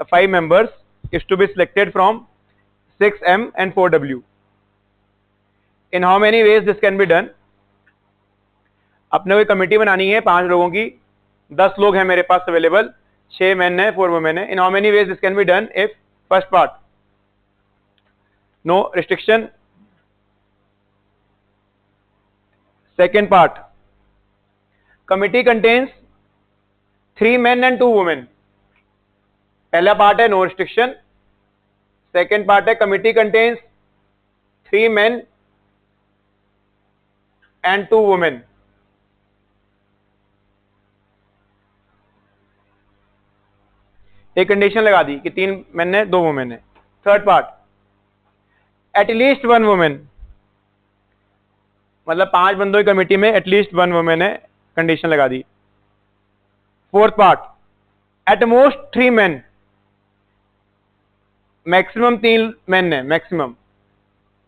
5 members is to be selected from 6M and 4W। In how many ways this can be done? अपने को committee बनानी है 5 लोगों की, 10 लोग हैं मेरे पास अवेलेबल, 6 men है 4 women है। In how many ways this can be done? If first part, no restriction, second part, committee contains 3 men and 2 women। पहला पार्ट है नो रिस्ट्रिक्शन, सेकेंड पार्ट है committee contains 3 men and 2 women। एक condition लगा दी कि 3 men है 2 women है। Third part, at least 1 woman, मतलब 5 बंदों की कमेटी में एटलीस्ट 1 woman है, कंडीशन लगा दी। Fourth part, at most 3 men, maximum 3 men है, मैक्सिमम।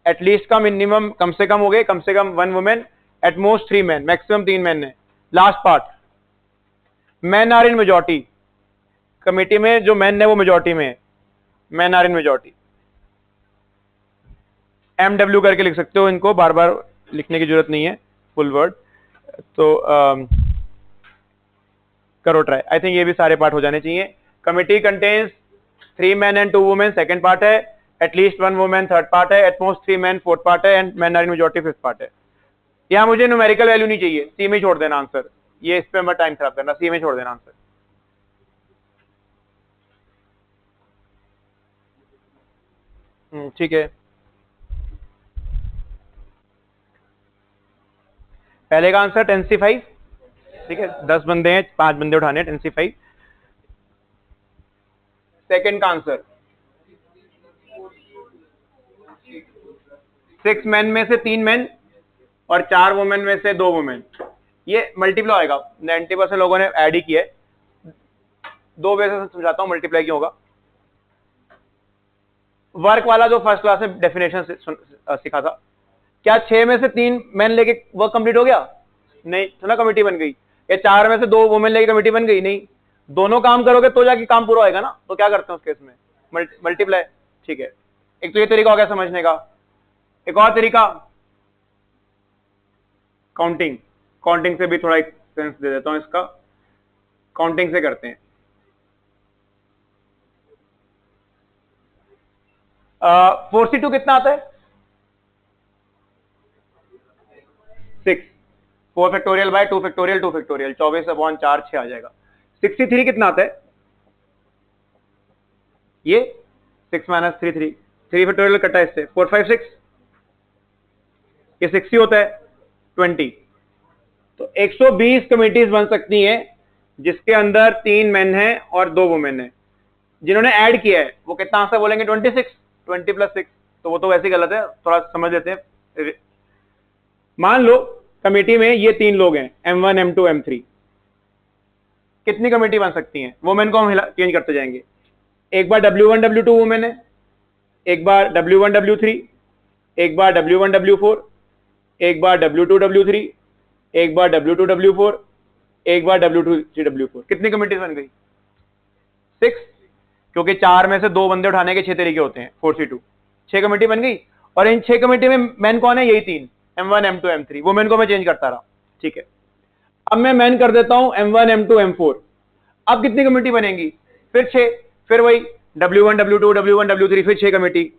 एटलीस्ट का मिनिमम कम से कम हो गए, कम से कम 1 woman, at most 3 men, maximum 3 men है। Last part, men are in majority, committee में जो मैन है वो मेजॉरिटी में है, men are in majority. MW करके लिख सकते हो, इनको बार बार लिखने की जरूरत नहीं है फुल वर्ड। तो करो ट्राई, आई थिंक ये भी सारे पार्ट हो जाने चाहिए। Committee contains 3 men and 2 women, second part है, एटलीस्ट 1 woman थर्ड पार्ट है, एटमोस्ट 3 men फोर्थ पार्ट है, and man are in majority fifth part है। यहाँ मुझे न्यूमेरिकल वैल्यू नहीं चाहिए, सी में छोड़ देना आंसर, ये इस पे मत टाइम खराब करना, सी में छोड़ देना आंसर। ठीक है, पहले का आंसर 10C5, ठीक है, 10 बंदे हैं, 5 बंदे उठाने, 10C5। सेकंड का आंसर 6 men में से 3 men और 4 वुमेन में से 2 वुमेन, ये मल्टीप्लाई होएगा, 90% लोगों ने ऐड ही किया है। 2 वे से समझाता हूं मल्टीप्लाई क्यों होगा। वर्क वाला जो फर्स्ट क्लास में डेफिनेशन सिखा था, क्या 6 में से 3 मैन लेके वर्क कंप्लीट हो गया? नहीं, तो ना कमेटी बन गई। या 4 में से 2 वुमेन लेके कमेटी बन गई? नहीं, दोनों काम करोगे तो जाके काम पूरा होएगा ना। तो क्या करते हैं उस केस में? मल्टीप्लाई। ठीक है, एक तो ये तरीका हो गया समझने का। एक और तरीका, काउंटिंग। काउंटिंग से भी थोड़ा एक सेंस दे देता हूं इसका, काउंटिंग से करते हैं। 4C2 कितना आता है? 6, 4 फैक्टोरियल बाय 2 फैक्टोरियल 2 फैक्टोरियल, 24/4 6 आ जाएगा। 63 कितना आता है? ये 6 माइनस 3 3 फैक्टोरियल कटा इससे 4 5 6, ये 60 होता है 20। तो 120 कमिटीज बन सकती हैं जिसके अंदर 3 मेन हैं और 2 वुमेन हैं। जिन्होंने ऐड किया है वो कितना आंसर बोलेंगे? 26, 20 + 6, तो वो तो वैसे ही गलत है, थोड़ा समझ लेते हैं। मान लो कमेटी में ये 3 लोग हैं, M1 M2 M3, कितनी कमेटी बन सकती हैं? वुमेन को हम चेंज करते जाएंगे। एक बार W1 W2 वुमेन है, एक बार W1 W3, एक बार W1 W4, एक बार W2 W3, एक बार W2 W4, एक बार W2 W4। कितनी कमेटी बन गई? 6, क्योंकि 4 में से 2 बंदे उठाने के 6 तरीके होते हैं, 4C2, 6 कमेटी बन गई। और इन 6 कमेटी में मैन कौन है? यही 3, M1 M2 M3। वुमेन को मैं चेंज करता रहा, ठीक है, अब मैं मैन कर देता हूं M1 M2 M4। अब कितनी कमेटी बनेगी? फिर 6, फिर वही W1 W2 W1 W3, फिर 6 कमेटी।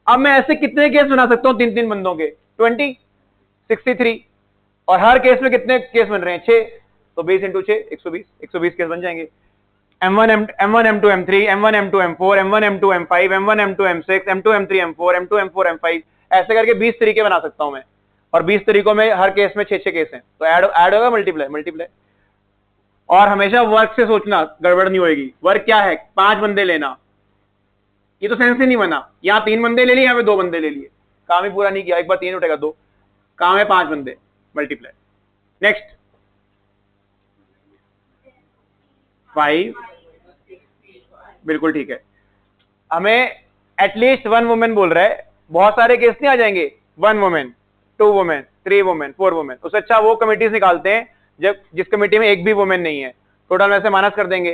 अब मैं ऐसे कितने केस बना सकता हूं 3-3 बंदों के? 20, 63, और हर केस में कितने केस बन रहे हैं? 6, तो 20 × 6 120 केस बन जाएंगे। M1 M2 M3 M1 M2 M4 M1 M2 M5 M1 M2 M6 M2 M3 M4 M2 M4 M5, ऐसे करके 20 तरीके बना सकता हूं मैं, और 20 तरीकों में हर केस में 6-6 केस हैं, तो ऐड होगा मल्टीप्लाई। और हमेशा वर्क से सोचना, गड़बड़ नहीं होगी। वर्क क्या है? 5 बंदे लेना, ये तो सेंस ही नहीं बना। यहां 3 बंदे ले लिए, यहां पे 2 बंदे ले लिए, काम ही पूरा नहीं किया। एक बार 3 उठेगा 2, काम है 5 बंदे, मल्टीप्लाई। नेक्स्ट 5, बिल्कुल ठीक है। हमें एटलीस्ट 1 वुमेन बोल रहा है, बहुत सारे केस नहीं आ जाएंगे, 1 वुमेन 2 वुमेन 3 वुमेन 4 वुमेन। उससे अच्छा वो कमिटीज निकालते हैं जब जिस कमेटी में एक भी वुमेन नहीं है, टोटल में से माइनस कर देंगे।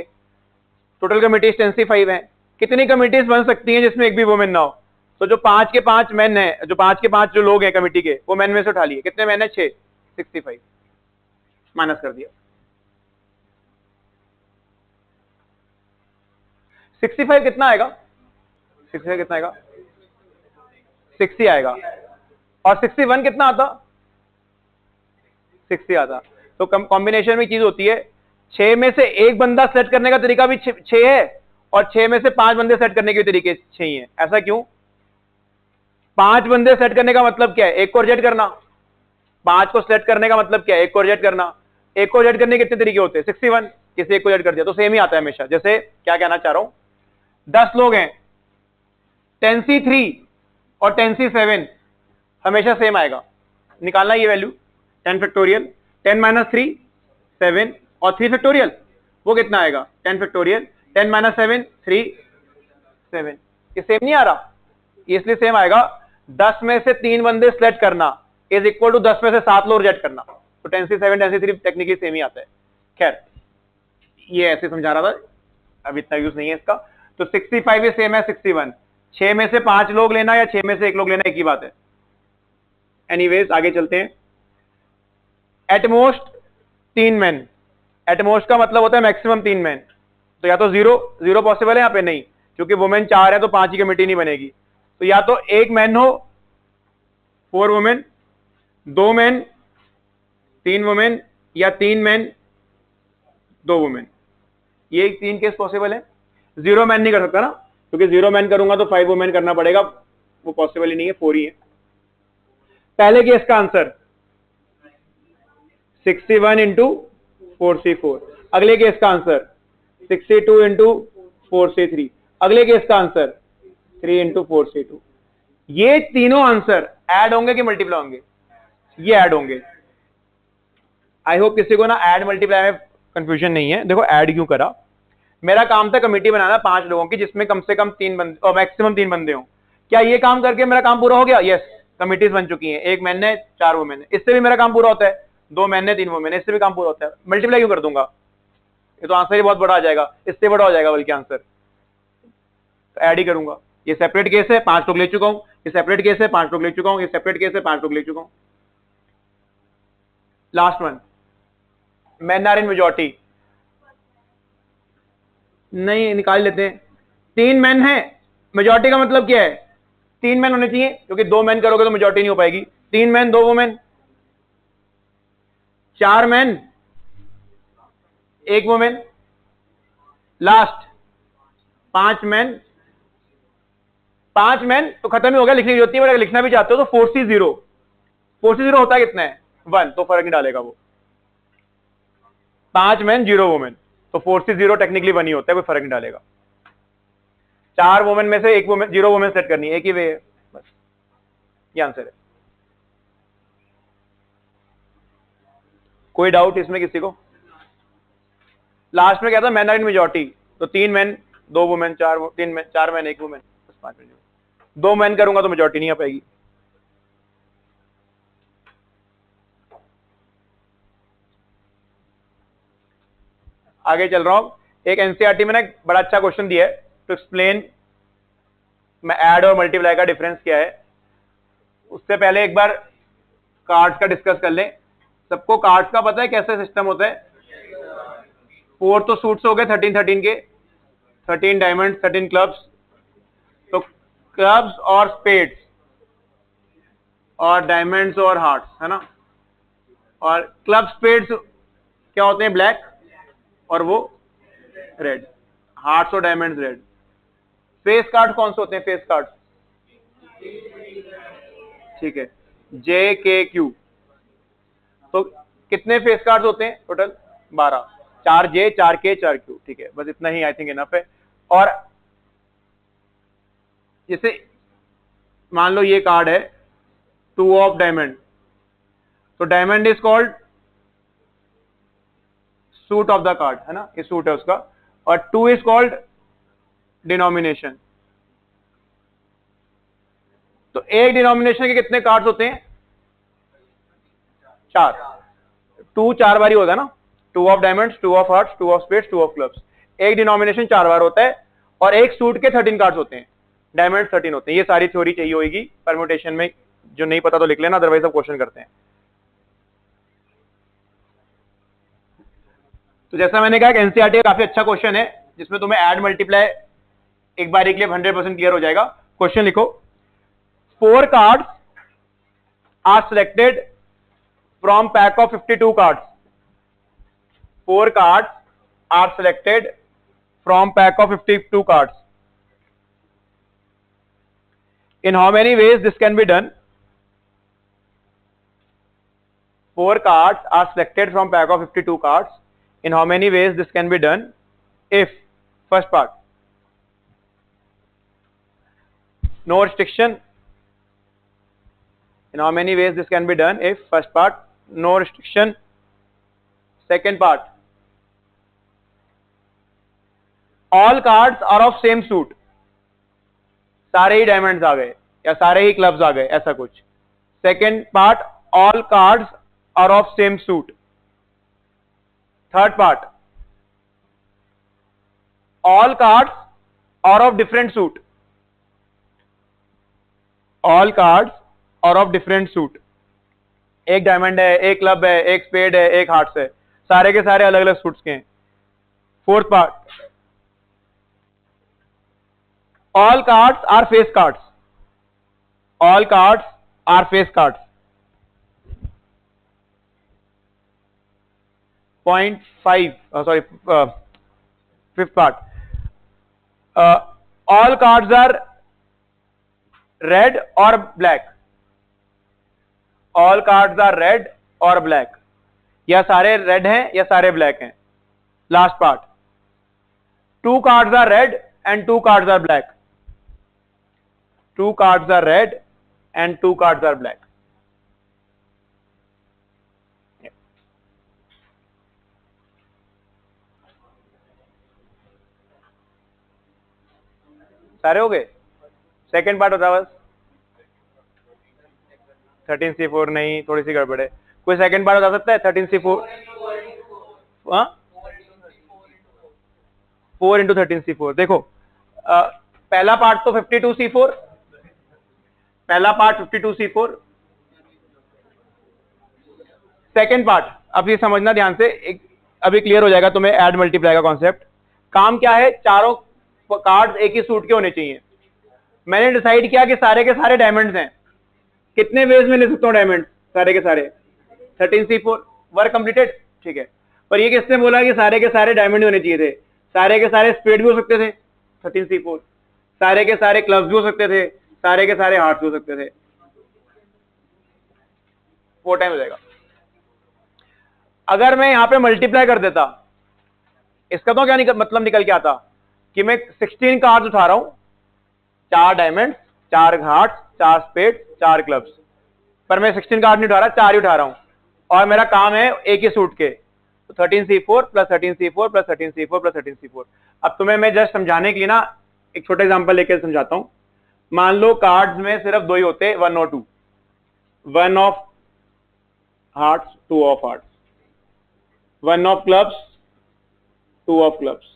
टोटल कमिटीज 10 है, कितनी कमिटीज बन सकती हैं जिसमें एक भी वुमेन ना हो? तो जो 5 के 5 मैन है, जो 5 के 5 जो लोग हैं कमेटी के, वो मैन में से उठा लिए। कितने मैन है? 6, 65 माइनस कर दिया। 65 कितना आएगा? 65 कितना आएगा? 60 आएगा। और 61 कितना आता? 60 आता। तो कॉम्बिनेशन में चीज होती है, 6 में से एक बंदा सेट करने का तरीका भी 6 है, और 6 में से 5 बंदे सेट करने के तरीके 6 ही है। ऐसा क्यों? 5 बंदे सेट करने का मतलब क्या है? एक को रिजेक्ट करना। 5 को सेट करने का मतलब क्या है? एक को रिजेक्ट करना। एक को रिजेक्ट करने के कितने तरीके होते हैं? 61, किसी एक को रिजेक्ट कर दिया तो सेम ही आता है हमेशा। जैसे क्या कहना चाह रहा हूं, 10 लोग हैं, 10C3 और 10C7 हमेशा सेम आएगा। निकालना ये वैल्यू 10 फैक्टोरियल, 10 - 3 7, और 3 फैक्टोरियल वो कितना आएगा? 10 फैक्टोरियल, 10 - 7 3 7। ये सेम नहीं आ रहा? इसलिए सेम आएगा। 10 में से 3 बंदे सेलेक्ट करना इज इक्वल टू 10 में से 7 लोग रिजेक्ट करना। तो 10C7 10C3 टेक्निकली सेम ही आता है। खैर ये ऐसे समझा रहा था, अब इतना यूज नहीं है इसका। तो 65 ये सेम है 61। 6 में से 5 लोग लेना या 6 में से 1 लोग लेना, एक ही बात है। एनीवेज आगे चलते हैं। एटमोस्ट 3 मैन, एटमोस्ट का मतलब होता है मैक्सिमम 3 मैन। तो या तो 0 पॉसिबल है, यहाँ पे नहीं, क्योंकि वुमेन 4 है तो 5 की कमेटी नहीं बनेगी। तो या तो 1 मैन हो 4 वुमेन, 2 मैन 3 वुमेन, या 3 मैन 2 वुमेन। ये 3 केस पॉसिबल है। 0 मैन नहीं कर सकता ना, क्योंकि 0 मैन करूंगा तो 5 वुमेन करना पड़ेगा, वो पॉसिबल ही नहीं है, 4 ही है। पहले केस का आंसर 61 × 4C4। अगले केस का आंसर 62 × 4C3। अगले केस का आंसर 3 × 4C2। ये तीनों आंसर ऐड होंगे कि मल्टीप्लाई होंगे? ये ऐड होंगे। आई होप किसी को ना ऐड मल्टीप्लाई में कंफ्यूजन नहीं है। देखो ऐड क्यों करा, मेरा काम था कमेटी बनाना 5 लोगों की, जिसमें कम से कम 3 बंदे और मैक्सिमम 3 बंदे हों। क्या ये काम करके मेरा काम पूरा हो गया? यस, कमिटीज बन चुकी हैं, 1 मैन है 4 वुमेन है। इससे भी मेरा काम पूरा होता है, 2 मैन है 3 वुमेन है, इससे भी काम पूरा होता है। मल्टीप्लाई क्यों कर दूंगा? ये तो आंसर ही बहुत बड़ा आ जाएगा, इससे बड़ा हो जाएगा बल्कि आंसर। तो ऐड ही करूंगा। ये सेपरेट केस है, 5 लोग ले चुका हूं। ये सेपरेट केस है, 5 लोग ले चुका हूं। ये सेपरेट केस है, 5 लोग ले चुका हूं। Last one, men are in majority. नहीं, निकाल लेते हैं। 3 मैन है, मेजॉरिटी का मतलब क्या है? 3 मैन होने चाहिए, क्योंकि 2 मैन करोगे तो मेजॉरिटी नहीं हो पाएगी। 3 man 2 women, 4 man 1 women, last 5 man 5 man. तो खत्म ही हो गया, लिखने की जरूरत नहीं है। अगर लिखना भी चाहते हो तो 4C0। 4C0 होता है कितना है? 1, तो फर्क नहीं डालेगा वो। 5 मैन 0 वुमेन, तो 4C0 टेक्निकली 1 ही होता है, कोई फर्क नहीं डालेगा। 4 वुमेन में से 1 वुमेन 0 वुमेन सेट करनी है, एक ही वे है, बस ये आंसर है। कोई डाउट इसमें किसी को? लास्ट में क्या था? मैन आर इन मेजॉरिटी, तो 3 मैन 2 वुमेन, 4 मैन 1 वुमेन, बस 5 मैन। 2 मैन करूंगा तो मेजॉरिटी नहीं आ पाएगी। आगे चल रहा हूं। एक एनसीईआरटी में ना एक बड़ा अच्छा क्वेश्चन दिया है टू एक्सप्लेन मैं ऐड और मल्टीप्लाई का डिफरेंस क्या है। उससे पहले एक बार कार्ड्स का डिस्कस कर लें। सबको कार्ड्स का पता है कैसे सिस्टम होता है? 4 तो सूट्स हो गए 13 13 के, 13 डायमंड 13 क्लब्स, तो क्लब्स और स्पेड्स और डायमंड्स और हार्ट्स, है ना? और क्लब स्पेड्स क्या होते हैं? ब्लैक, और वो रेड, हार्ट्स और डायमंड्स रेड। फेस कार्ड कौन से होते हैं? फेस कार्ड, ठीक है, जे के क्यू। तो कितने फेस कार्ड होते हैं टोटल? 12, 4 जे 4 के 4 क्यू, ठीक है, बस इतना ही आई थिंक इनफ है। और जैसे मान लो ये कार्ड है 2 ऑफ डायमंड, तो diamond is called suit of the card, है ना, ये सूट है उसका। और 2 इज कॉल्ड डिनोमिनेशन। तो एक डिनोमिनेशन के कितने कार्ड्स होते हैं? 4। 2 4 बार ही होता है ना, 2 of diamonds, 2 of hearts, 2 of spades, 2 of clubs. एक डिनोमिनेशन 4 बार होता है, और एक सूट के 13 कार्ड्स होते हैं, डायमंड 13 होते हैं। ये सारी थ्योरी चाहिए होगी परम्यूटेशन में, जो नहीं पता तो लिख लेना, अदरवाइज सब क्वेश्चन करते हैं। तो जैसा मैंने कहा कि एनसीईआरटी काफी अच्छा क्वेश्चन है, जिसमें तुम्हें ऐड मल्टीप्लाई एक बार के लिए 100% क्लियर हो जाएगा। क्वेश्चन लिखो, 4 cards are selected from pack of 52 cards. 4 cards are selected from pack of 52 cards. In how many ways this can be done? 4 cards are selected from pack of 52 cards. In how many ways this can be done? If, first part, no restriction. In how many ways this can be done? If, first part, no restriction. Second part, all cards are of same suit. सारे ही diamonds आ गए या सारे ही clubs आ गए, ऐसा कुछ। Second part, all cards are of same suit. Third part, all cards are of different suit. All cards are of different suit. एक diamond है, एक क्लब है, एक स्पेड है, एक हार्ट्स है, सारे के सारे अलग अलग सूट्स के हैं। Fourth part, all cards are face cards. All cards are face cards. Point 5, sorry, fifth part. All cards are red or black. All cards are red or black. या सारे रेड हैं या सारे ब्लैक हैं। Last part, 2 cards are red and 2 cards are black. 2 cards are red and 2 cards are black. सारे हो गए? Second part होता बस 13C4 नहीं, थोड़ी सी गड़बड़ है। कोई सेकेंड पार्ट बता सकता है? 13C4, 4 into 13C4। देखो पहला पार्ट तो 52C4, पहला पार्ट 52C4। सेकेंड पार्ट, अब ये समझना ध्यान से, अभी क्लियर हो जाएगा तुम्हें ऐड मल्टीप्लाई का कॉन्सेप्ट। काम क्या है? चारों कार्ड्स एक ही सूट के होने चाहिए। मैंने डिसाइड किया कि सारे के सारे डायमंड्स हैं। कितने वेज में ले सकता हूँ डायमंड? सारे के सारे 13C4। वर्क कंप्लीटेड, ठीक है। पर ये किसने बोला कि सारे के सारे डायमंड होने चाहिए थे? सारे के सारे स्पेड भी हो सकते थे 13C4, सारे के सारे क्लब्स भी हो सकते थे, सारे के सारे हार्ट्स भी हो सकते थे। 4 टाइम हो जाएगा। अगर मैं यहां पे मल्टीप्लाई कर देता, इसका तो क्या मतलब निकल के आता कि मैं 16 कार्ड्स उठा रहा हूं, 4 डायमंड, 4 हार्ट्स, 4 स्पेड, 4 क्लब्स। पर मैं 16 कार्ड नहीं उठा रहा, 4 ही उठा रहा हूं, और मेरा काम है एक ही सूट के। तो 13C4 plus 13C4 plus 13C4 plus 13C4। अब तुम्हें मैं जस्ट समझाने के लिए ना एक छोटा एग्जांपल लेकर समझाता हूं। मान लो कार्ड्स में सिर्फ 2 ही होते, 1 और 2, 1 of hearts, 2 of hearts, 1 of clubs, 2 of clubs,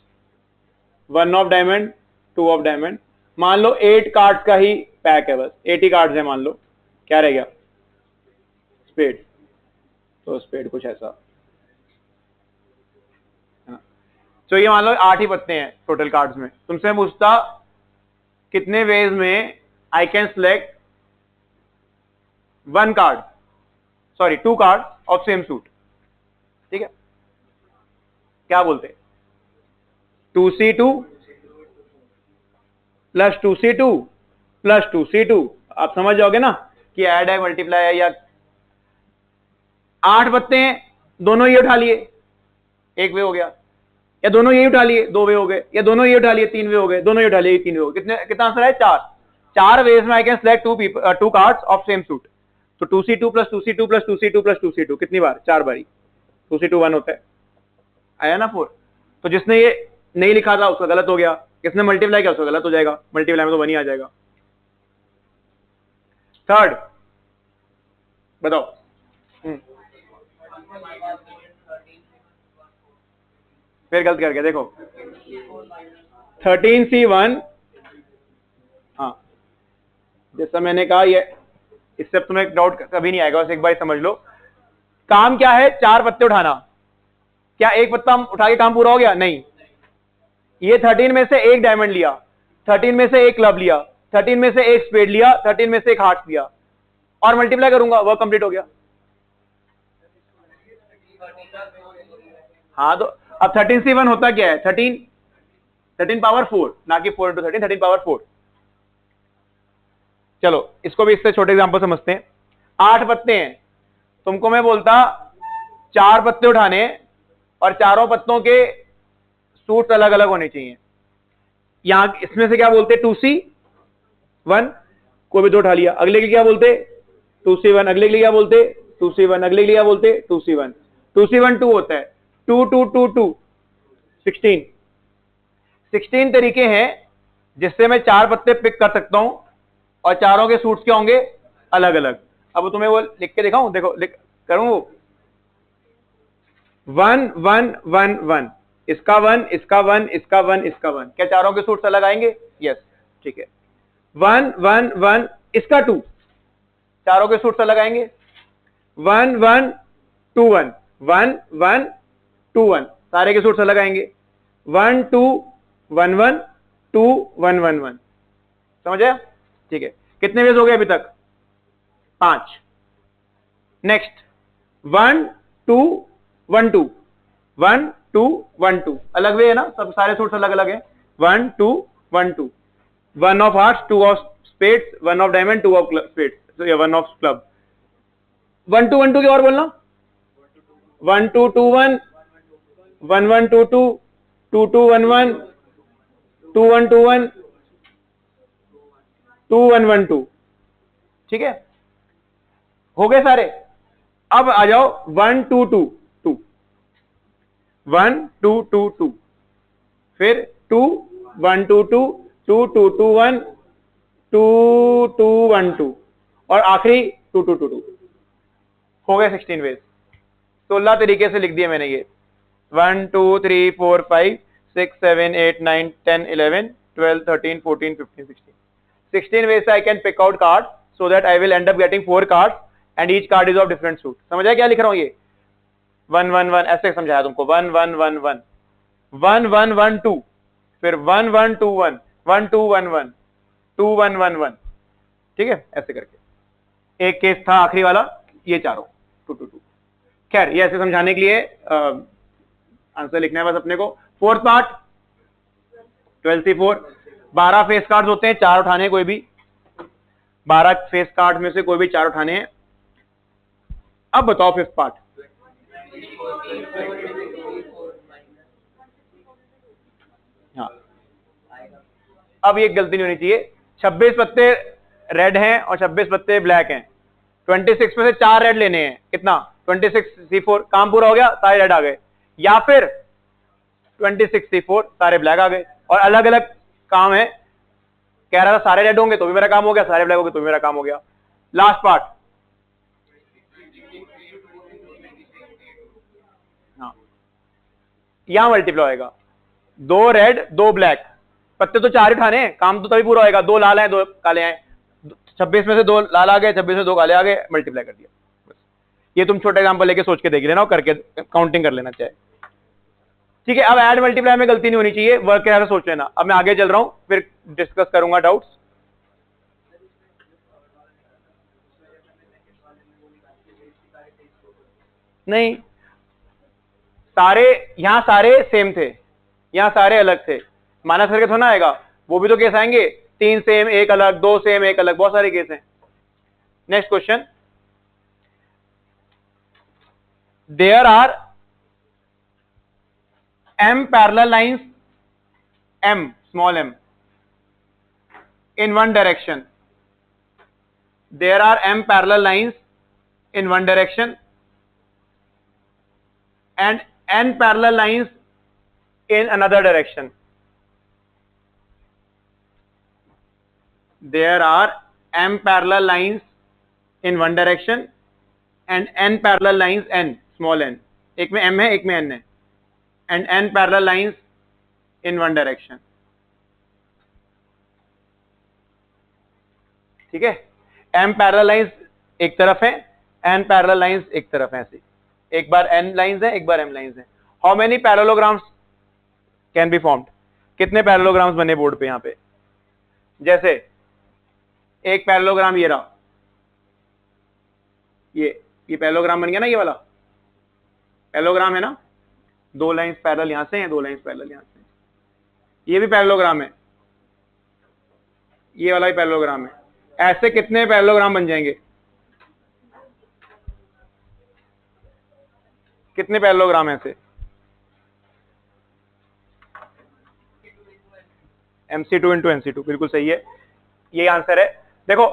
1 of diamond, 2 of diamond. मान लो 8 कार्ड्स का ही पैक है, बस 80 कार्ड्स है मान लो, क्या रह गया? स्पेड। तो स्पेड कुछ ऐसा। तो ये मान लो 8 ही पत्ते हैं टोटल कार्ड्स में। तुमसे पूछता कितने वेज में I can select 1 card, sorry 2 card of same suit. ठीक है, क्या बोलते? 2C2 plus 2C2 plus 2C2। आप समझ जाओगे ना कि ऐड है, मल्टीप्लाई है, या 8 पत्ते हैं, दोनों ये उठा लिए, 1 वे हो गया, या दोनों ये उठा लिए, 2 वे हो गए, या दोनों ये उठा लिए, 3 वे हो गए, दोनों ये उठा लिए, 3 वे हो गए। कितना आंसर है? 4 वेज में I can select 2 cards of same suit. तो 2C2 plus 2C2 plus 2C2 plus 2C2 कितनी बार? 4 बारी। 2C2 1 होता है, आया ना 4। तो जिसने ये नहीं लिखा था उसका गलत हो गया, किसने मल्टीप्लाई किया उसका गलत हो जाएगा, मल्टीप्लाई में तो 1 ही आ जाएगा। थर्ड बताओ। फिर गलत करके देखो, 13C1। हाँ, जैसा मैंने कहा, ये इससे तुम्हें डाउट कभी नहीं आएगा, बस एक बार समझ लो। काम क्या है? 4 पत्ते उठाना। क्या एक पत्ता उठा के काम पूरा हो गया? नहीं। ये 13 में से एक डायमंड लिया, 13 में से एक क्लब लिया, 13 में से एक स्पेड लिया, 13 में से एक हार्ट लिया, और मल्टीप्लाई करूंगा, वर्क कंप्लीट हो गया। हाँ, तो अब 13C1 होता क्या है? 13 पावर 4, ना कि 4 × 13, 13 पावर 4। चलो इसको भी इससे छोटे एग्जांपल समझते हैं। 8 पत्ते हैं, तुमको मैं बोलता 4 पत्ते उठाने, और चारों पत्तों के सूट अलग अलग होने चाहिए। यहां इसमें से क्या बोलते? 2C1, कोई भी 2 उठा लिया। अगले के क्या बोलते? 2C1। अगले के लिए क्या बोलते? 2C1। अगले के लिए क्या बोलते? 2C1। 2C1 2 होता है, 2 2 2 2 16 तरीके हैं जिससे मैं 4 पत्ते पिक कर सकता हूं, और चारों के सूट्स क्या होंगे? अलग अलग। अब तुम्हें वो लिख के दिखाऊं? देखो लिख करूं वो 1 1 1 1, इसका 1, इसका 1, इसका 1, इसका 1। क्या चारों के सूट्स अलग आएंगे? यस, ठीक है। 1 1 1, इसका 2, चारों के सूट्स अलग आएंगे। 1 1 2 1, 1 1 2 1, सारे के सूट्स अलग आएंगे। 1 2 1 1 2 1 1 1। समझ आया? ठीक है। कितने वेज हो गए अभी तक? 5। नेक्स्ट 1 2 1 2, 1 2 1 2, अलग वे है ना, सब सारे सूट्स अलग अलग है। 1 2 1 2, 1 of hearts, 2 of spades, 1 of diamond, 2 of spades, तो ये 1 ऑफ क्लब। 1 2 1 2 के और बोलना, 1 2 2 1, 1 1 2 2, 2 2 1 1, 2 1 2 1, 2 1 1 2। ठीक है, हो गए सारे। अब आ जाओ 1 2 2 2, 1 2 2 2, फिर 2 1 2 2, 2 2 2 1, 2 2 1 2, और आखिरी 2 2 2 2। हो गए 16 वेज। 16 तरीके से लिख दिए मैंने ये। 1 2 3 4 5 6 7 8 9 10 11 12 13 14 15 16। 16 ways I can pick out cards so that I will end up getting 4 cards and each card is of different suit। समझ आया क्या लिख रहा हूं? ये 1 1 1 ऐसे समझाया तुमको। 1 1 1 1, 1 1 1 2, फिर 1 1 2 1, 1 2 1 1, 2 1 1 1। ठीक है, ऐसे करके एक केस था आखिरी वाला, ये चारों 2 2 2। खैर ये ऐसे समझाने के लिए आंसर लिखना है बस अपने को। Fourth part 12C4। 12 face cards होते हैं, 4 उठाने हैं, कोई भी 12 फेस कार्ड में से कोई भी 4 उठाने हैं। अब बताओ फिफ्थ पार्ट। हाँ, अब ये गलती नहीं होनी चाहिए। 26 पत्ते रेड हैं और 26 पत्ते ब्लैक हैं। 26 में से 4 रेड लेने हैं। कितना? 26C4। काम पूरा हो गया, सारे रेड आ गए। या फिर 26C4, सारे ब्लैक आ गए। और अलग अलग काम है, कह रहा था सारे रेड होंगे तो भी मेरा काम हो गया, सारे ब्लैक होंगे तो भी मेरा काम हो गया। लास्ट पार्ट, हाँ, यहां मल्टीप्लाई होएगा। 2 रेड 2 ब्लैक, पत्ते तो 4 ही उठाने हैं, काम तो तभी पूरा होएगा। 2 लाल आए 2 काले आए, 26 में से 2 लाल आ गए, 26 में 2 काले आ गए, मल्टीप्लाई कर दिया बस। ये तुम छोटा एग्जांपल लेके सोच के देख लेना और करके काउंटिंग कर लेना चाहे। ठीक है, अब ऐड मल्टीप्लाई में गलती नहीं होनी चाहिए, वर्क कैसे सोच लेना। अब मैं आगे चल रहा हूं, फिर डिस्कस करूंगा डाउट्स। नहीं, सारे यहां सारे सेम थे, यहां सारे अलग थे, माइनस करके थोड़ा ना आएगा। वो भी तो केस आएंगे, 3 सेम 1 अलग, 2 सेम 1 अलग, बहुत सारे केस हैं। Next question, there are m parallel lines, m small m, in one direction. There are m parallel lines in one direction and n parallel lines in another direction. There are m parallel lines in one direction and n parallel lines, n small n, एक में m है एक में n है, and n parallel lines in one direction. ठीक है, m parallel lines एक तरफ है, n पैरेलल लाइंस एक तरफ है, ऐसे एक बार n लाइंस है एक बार m लाइंस है। How many parallelograms can be formed, कितने पैरेललोग्राम्स बने बोर्ड पे? यहां पे जैसे एक पैरेललोग्राम ये रहा, ये पैरेललोग्राम बन गया ना, ये वाला पैरेललोग्राम है ना, 2 लाइंस पैरेलल यहां से हैं, 2 लाइंस पैरेलल यहां से, ये भी पैरेललोग्राम है, ये वाला भी पैरेललोग्राम है। ऐसे कितने पैरेललोग्राम बन जाएंगे? कितने पैरेललोग्राम ऐसे? MC2 इंटू NC2, बिल्कुल सही है, ये आंसर है। देखो,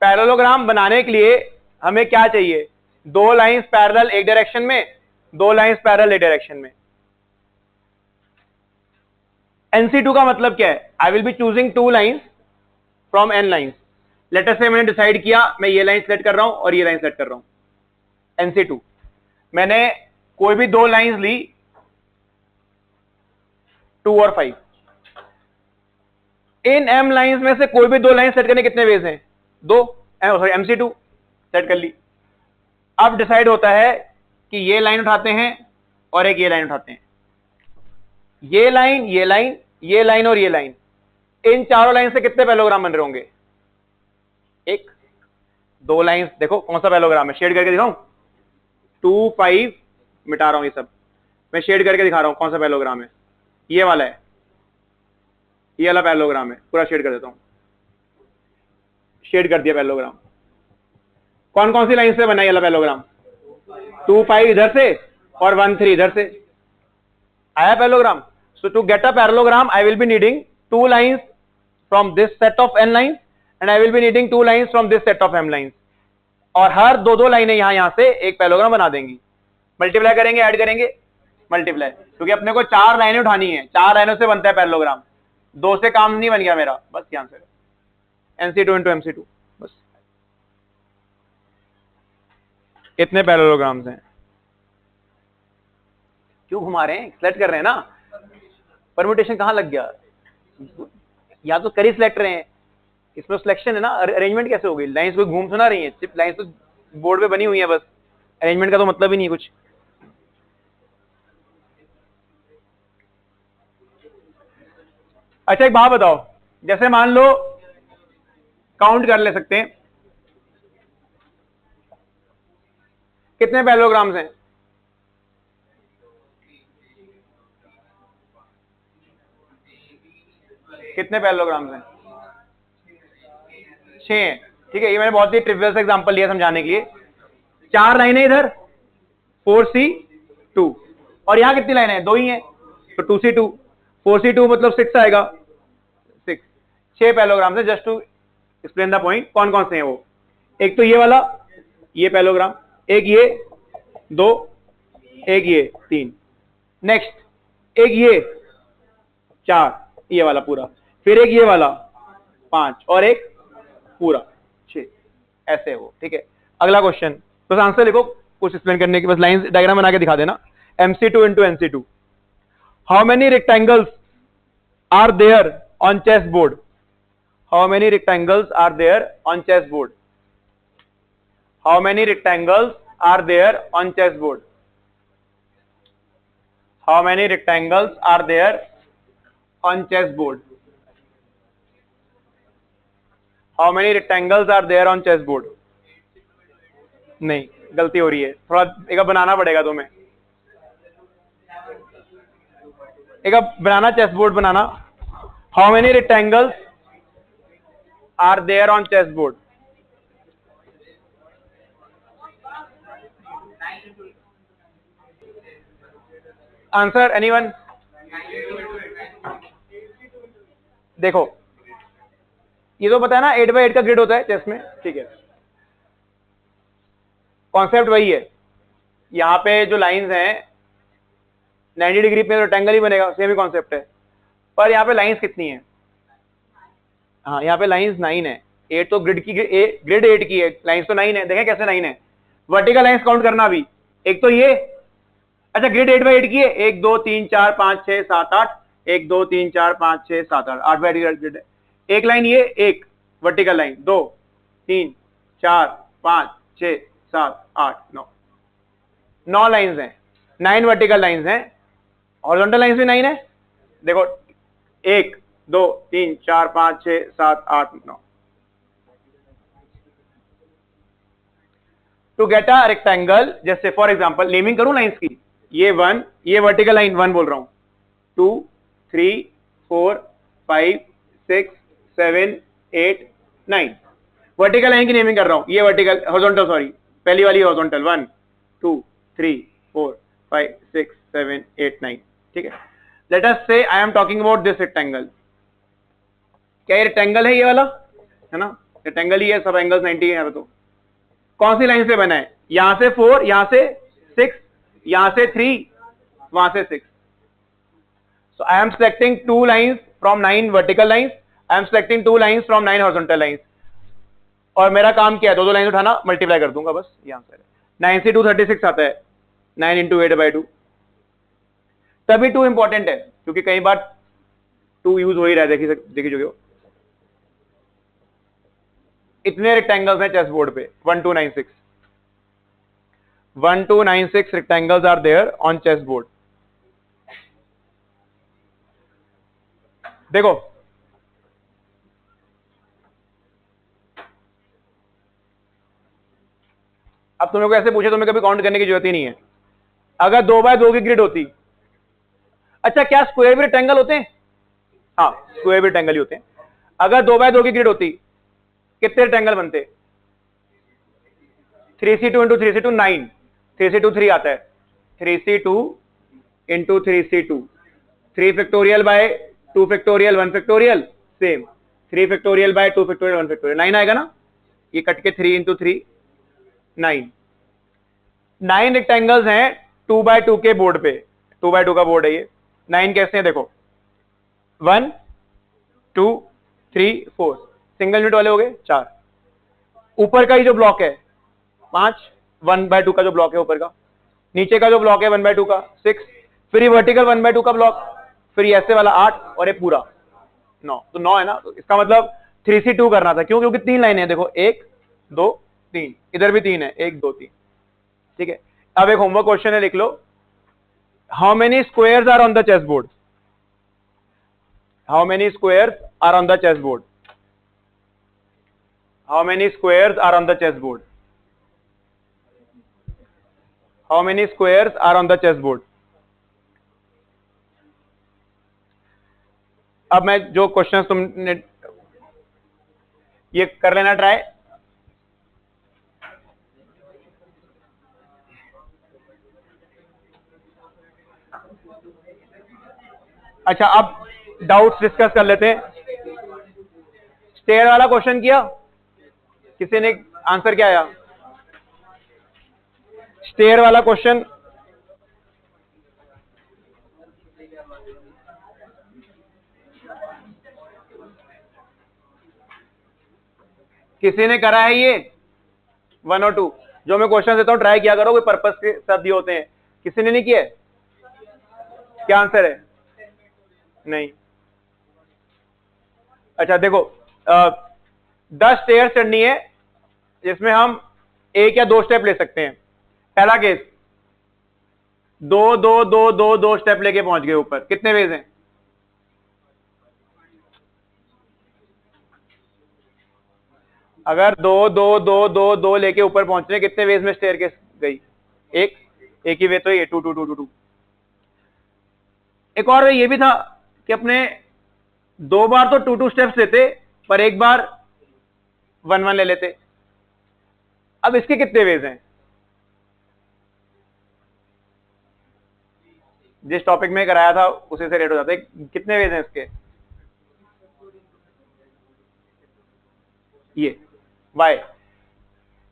पैरेललोग्राम बनाने के लिए हमें क्या चाहिए? 2 लाइंस पैरेलल एक डायरेक्शन में, 2 लाइंस पैरेलल एक डायरेक्शन में। NC2 का मतलब क्या है? I will be choosing 2 lines from n lines. Later से मैंने डिसाइड किया मैं ये लाइन सेलेक्ट कर रहा हूं और ये लाइन सेलेक्ट कर रहा हूं। NC2 मैंने कोई भी 2 लाइंस ली, 2 और 5, इन m लाइंस में से कोई भी 2 लाइन सेट करने कितने वेज हैं? 2, सॉरी MC2 सेट कर ली। अब डिसाइड होता है कि ये लाइन उठाते हैं और एक ये लाइन उठाते हैं, ये लाइन ये लाइन ये लाइन और ये लाइन, इन चारों लाइन से कितने पैरेललोग्राम बन रहे होंगे? 1, 2 लाइंस, देखो कौन सा पैरेललोग्राम है, शेड करके दिखाऊं? 2, 5 मिटा रहा हूं, ये सब मैं शेड करके दिखा रहा हूं कौन सा पैरेललोग्राम है। ये वाला है, ये वाला पैरेललोग्राम है, पूरा शेड कर देता हूं, शेड कर दिया पैरेललोग्राम। कौन कौन सी लाइन से बना ये वाला पैरेललोग्राम? 2, 5 इधर से और 1, 3 इधर से आया parallelogram. So to get a parallelogram I will be needing 2 lines from this set of n lines and I will be needing 2 lines from this set of m lines, और हर 2 लाइनें यहां से एक पैरेललोग्राम बना देंगी। मल्टीप्लाई करेंगे, add करेंगे, multiply, क्योंकि अपने को 4 लाइनें उठानी है, 4 लाइनों से बनता है पैरेललोग्राम, 2 से काम नहीं बन गया मेरा, बस यहां से NC2 इंटू MC2, बस इतने पैरेललोग्राम्स हैं। क्यों घुमा रहे हैं? सिलेक्ट कर रहे हैं ना, परम्यूटेशन कहां लग गया? या तो कर ही सिलेक्ट रहे हैं, इसमें सिलेक्शन है ना, अरेंजमेंट कैसे होगी? लाइंस कोई घूम सुना रही है, सिर्फ लाइंस तो बोर्ड पे बनी हुई है, बस अरेंजमेंट का तो मतलब ही नहीं कुछ। अच्छा एक बात बताओ, जैसे मान लो काउंट कर ले सकते हैं, कितने पैरेललोग्राम्स हैं? कितने पैरेललोग्राम्स हैं? 6 हैं। ठीक है, ये मैंने बहुत ही ट्रिवियल सा एग्जांपल लिया समझाने के लिए। 4 लाइनें इधर, 4C2, और यहां कितनी लाइनें हैं? 2 ही हैं, तो 2C2, 4C2 मतलब 6 आएगा, 6 पैरेललोग्राम है। Just to explain the point, कौन कौन से हैं वो? एक तो ये वाला, ये पैरेललोग्राम, एक ये 2, एक ये 3, नेक्स्ट एक ये 4, ये वाला पूरा, फिर एक ये वाला 5 और एक पूरा 6, ऐसे वो। ठीक है, अगला क्वेश्चन, बस आंसर लिखो कुछ एक्सप्लेन करने की, बस लाइन डायग्राम बना के दिखा देना। MC2 into NC2, how many rectangles are there on chess board? How many rectangles are there on chess board? How many rectangles are there on chessboard? How many rectangles are there on chessboard? How many rectangles are there on chessboard? नहीं, गलती हो रही है, थोड़ा एक बनाना पड़ेगा तुम्हें, एक बनाना, चेसबोर्ड बनाना. How many rectangles are there on chessboard? Answer anyone? देखो, ये तो पता है ना, 8x8 का ग्रिड होता है चेस में, ठीक है. कॉन्सेप्ट वही है. यहाँ पे जो लाइंस हैं 90 डिग्री पे रेक्टेंगल ही बनेगा, सेम ही कॉन्सेप्ट है. पर यहाँ पे लाइंस कितनी है? हाँ, यहाँ पे लाइंस 9 है. 8 तो ग्रिड 8 की है, लाइंस तो 9 है. देखें कैसे 9 है. वर्टिकल लाइंस काउंट करना अभी. एक तो ये, अच्छा ग्रिड 8x8 की है. 1 2 3 4 5 6 7 8, 1 2 3 4 5 6 7 8, 8x8 ग्रिड है. एक लाइन ये, एक वर्टिकल लाइन, 2 3 4 5 6 7 8 9 लाइंस हैं. 9 वर्टिकल लाइंस हैं. हॉरिजॉन्टल लाइंस भी 9 है. देखो 1 2 3 4 5 6 7 8 9. टू गेट अ रेक्टेंगल, जैसे फॉर एग्जांपल नेमिंग करूं लाइंस की, ये 1, ये वर्टिकल लाइन 1 बोल रहा हूं, 2 3 4 5 6 7 8 9. वर्टिकल लाइन की नेमिंग कर रहा हूं. ये वर्टिकल, हॉरिजॉन्टल, सॉरी, पहली वाली हॉरिजॉन्टल, 1 2 3 4 5 6 7 8 9. ठीक है. लेट अस से I am talking about this rectangle. क्या ये रेक्टेंगल है? ये वाला है ना, रेक्टेंगल ही है. सब एंगल्स 90 है यहाँ पे. तो कौन सी लाइन से बना है? यहां से 4, यहां से 6, यहां से 3, वहां से 6. So I am selecting 2 lines from 9 vertical lines. I am selecting 2 lines from 9 horizontal lines. और मेरा काम क्या है? दो लाइन उठाना, मल्टीप्लाई कर दूंगा बस. यहां से 9 से 2 36 आता है. 9 इंटू 8/2. तभी 2 इंपॉर्टेंट है, क्योंकि कई बार 2 यूज हो ही रहा है. देखी चुके हो. इतने रेक्टेंगल्स हैं चेस बोर्ड पे. 1 2 9 6. 1 2 9 6 rectangles are there on chess board. देखो, अब तुम्हें को ऐसे पूछे, तुम्हें कभी काउंट करने की जरूरत ही नहीं है. अगर 2x2 की ग्रिड होती, अच्छा क्या स्क्वायर भी रेक्टेंगल होते हैं? हाँ, स्क्वायर भी रेक्टेंगल ही होते हैं. अगर 2x2 की ग्रिड होती, कितने रेक्टेंगल बनते? 3c2 into 3c2 9. 3c2 3 आता है. 3c2 into 3c2, 3 factorial by 2 factorial 1 factorial, same. 3 factorial by 2 factorial 1 factorial, 9 आएगा ना. ये कट के 3 इंटू 3 9. 9 रेक्टेंगल्स हैं 2x2 के बोर्ड पे. 2x2 का बोर्ड है ये. 9 कैसे हैं? देखो 1 2 3 4, सिंगल यूनिट वाले हो गए 4. ऊपर का ही जो ब्लॉक है 5, 1/2 का जो ब्लॉक है ऊपर का. नीचे का जो ब्लॉक है 1/2 का 6. फिर ये वर्टिकल 1/2 का ब्लॉक. फिर ये ऐसे वाला 8, और ये पूरा 9. तो 9 है ना. तो इसका मतलब 3c2 करना था. क्यों? क्योंकि 3 लाइनें हैं. देखो 1 2 3, इधर भी 3 है, 1 2 3. ठीक है. अब एक होमवर्क क्वेश्चन है, लिख लो. How many squares are on the chess board? How many squares are on the chess board? How many squares are on the chess board? How many squares are on the chess board? अब मैं जो question तुमने ये कर लेना try. अच्छा, अब doubts discuss कर लेते हैं. स्टेयर वाला क्वेश्चन किया किसी ने? आंसर क्या आया? स्टेयर वाला क्वेश्चन किसी ने करा है? ये 1 और 2 जो मैं क्वेश्चन देता हूं, ट्राई किया करो, कोई पर्पस के साथ दिए होते हैं. किसी ने नहीं किया? क्या आंसर है? नहीं. अच्छा देखो, 10 स्टेयर चढ़नी है, जिसमें हम 1 या 2 स्टेप ले सकते हैं. पहला केस, दो दो दो दो दो स्टेप लेके पहुंच गए ऊपर, कितने वेज हैं? अगर दो दो दो दो दो लेके ऊपर पहुंच रहे, कितने वेज में स्टेयरकेस गई? एक, एक ही वे तो ये 2 2 2 2 2। एक और वे ये भी था कि अपने 2 बार तो 2 2 स्टेप्स लेते, पर एक बार 1 1 ले लेते। अब इसके कितने वेज हैं? जिस टॉपिक में कराया था उसी से रेट हो जाते, कितने वेज हैं इसके? ये वाई।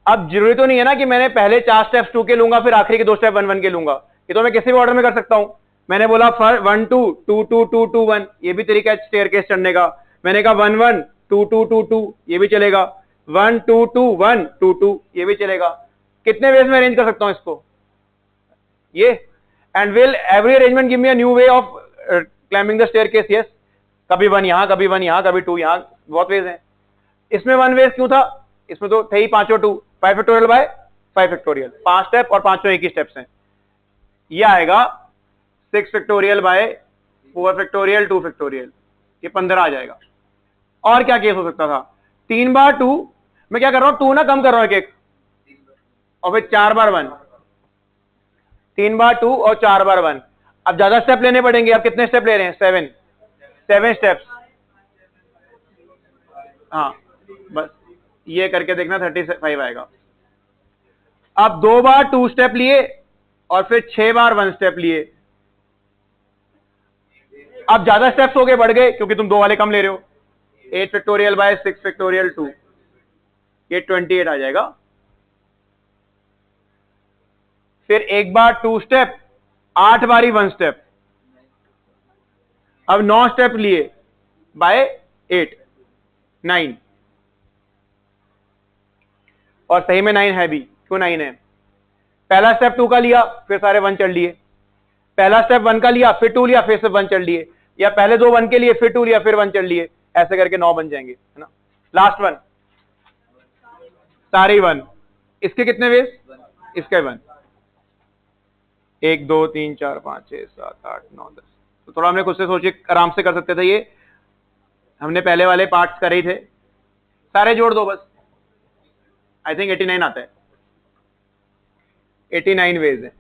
अब जरूरी तो नहीं है ना कि मैंने पहले 4 स्टेप्स 2 के लूंगा, फिर आखिरी के 2 स्टेप 1 1 के लूंगा। ये तो मैं किसी भी ऑर्डर में कर सकता हूं। मैंने बोला 1 2 2 2 2 2 1, ये भी तरीका है स्टेयरकेस चढ़ने का। मैंने कहा 1 1 2 2 2 2, ये भी चलेगा। 1 2 2 1 2 2, ये भी चलेगा। कितने वेज में अरेंज कर सकता हूं इसको? ये। And will every arrangement give me a new way of climbing the staircase? Yes. कभी 1 यहां, कभी 1 यहां, कभी 2 यहां, बहुत वेज हैं। इसमें 1 वेज क्यों था? इसमें तो थे ही पांचों 2, 5 फैक्टोरियल बाय 5 फैक्टोरियल, 5 स्टेप और पांचों एक ही स्टेप्स हैं। ये आएगा 6 फैक्टोरियल बाय 4 फैक्टोरियल 2 फैक्टोरियल, ये 15 आ जाएगा। और क्या केस हो सकता था? 3 बार 2, मैं क्या कर रहा हूं, 2 ना कम कर रहा हूं एक, और फिर 4 बार 1, 3 बार 2 और 4 बार 1। अब ज्यादा स्टेप लेने पड़ेंगे। अब कितने स्टेप ले रहे हैं? 7 स्टेप्स। हाँ बस ये करके देखना, 35 आएगा। अब 2 बार 2 स्टेप लिए और फिर 6 बार 1 स्टेप लिए। अब ज्यादा स्टेप्स हो गए, बढ़ गए, क्योंकि तुम 2 वाले कम ले रहे हो। 8 फैक्टोरियल बाय 6 फैक्टोरियल 2, ये 28 आ जाएगा। फिर एक बार 2 स्टेप, 8 बारी 1 स्टेप। अब 9 स्टेप लिए बाय 8, 9। और सही में 9 है भी। क्यों 9 है? पहला स्टेप 2 का लिया, फिर सारे 1 चढ़ लिए। पहला स्टेप 1 का लिया, फिर 2 लिया, फिर से 1 चढ़ लिए। या पहले 2 1 के लिए, फिर 2 लिया, फिर 1 चढ़ लिए। ऐसे करके 9 बन जाएंगे, है ना। लास्ट 1 सारे 1। इसके कितने वेज? इसके 1, 1 2 3 4 5 6 7 8 9 10। तो थोड़ा हमने खुद से सोचे, आराम से कर सकते थे ये। हमने पहले वाले पार्ट्स करे ही थे। सारे जोड़ दो बस। आई थिंक 89 आता है। 89 वेज है।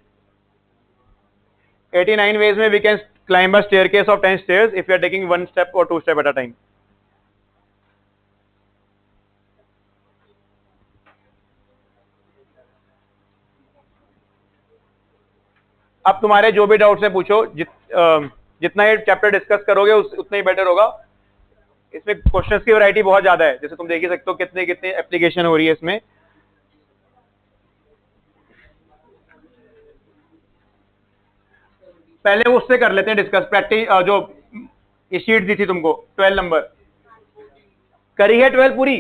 89 ways में we can climb a staircase of 10 stairs if you are taking 1 step or 2 step at a time. अब तुम्हारे जो भी डाउट्स है पूछो। जितना ये चैप्टर डिस्कस करोगे उतना ही बेटर होगा। इसमें क्वेश्चंस की वैरायटी बहुत ज्यादा है, जैसे तुम देख ही सकते हो कितने कितने एप्लीकेशन हो रही है इसमें। पहले उससे कर लेते हैं डिस्कस। प्रैक्टिस जो ये शीट दी थी तुमको 12 नंबर, करी है 12 पूरी?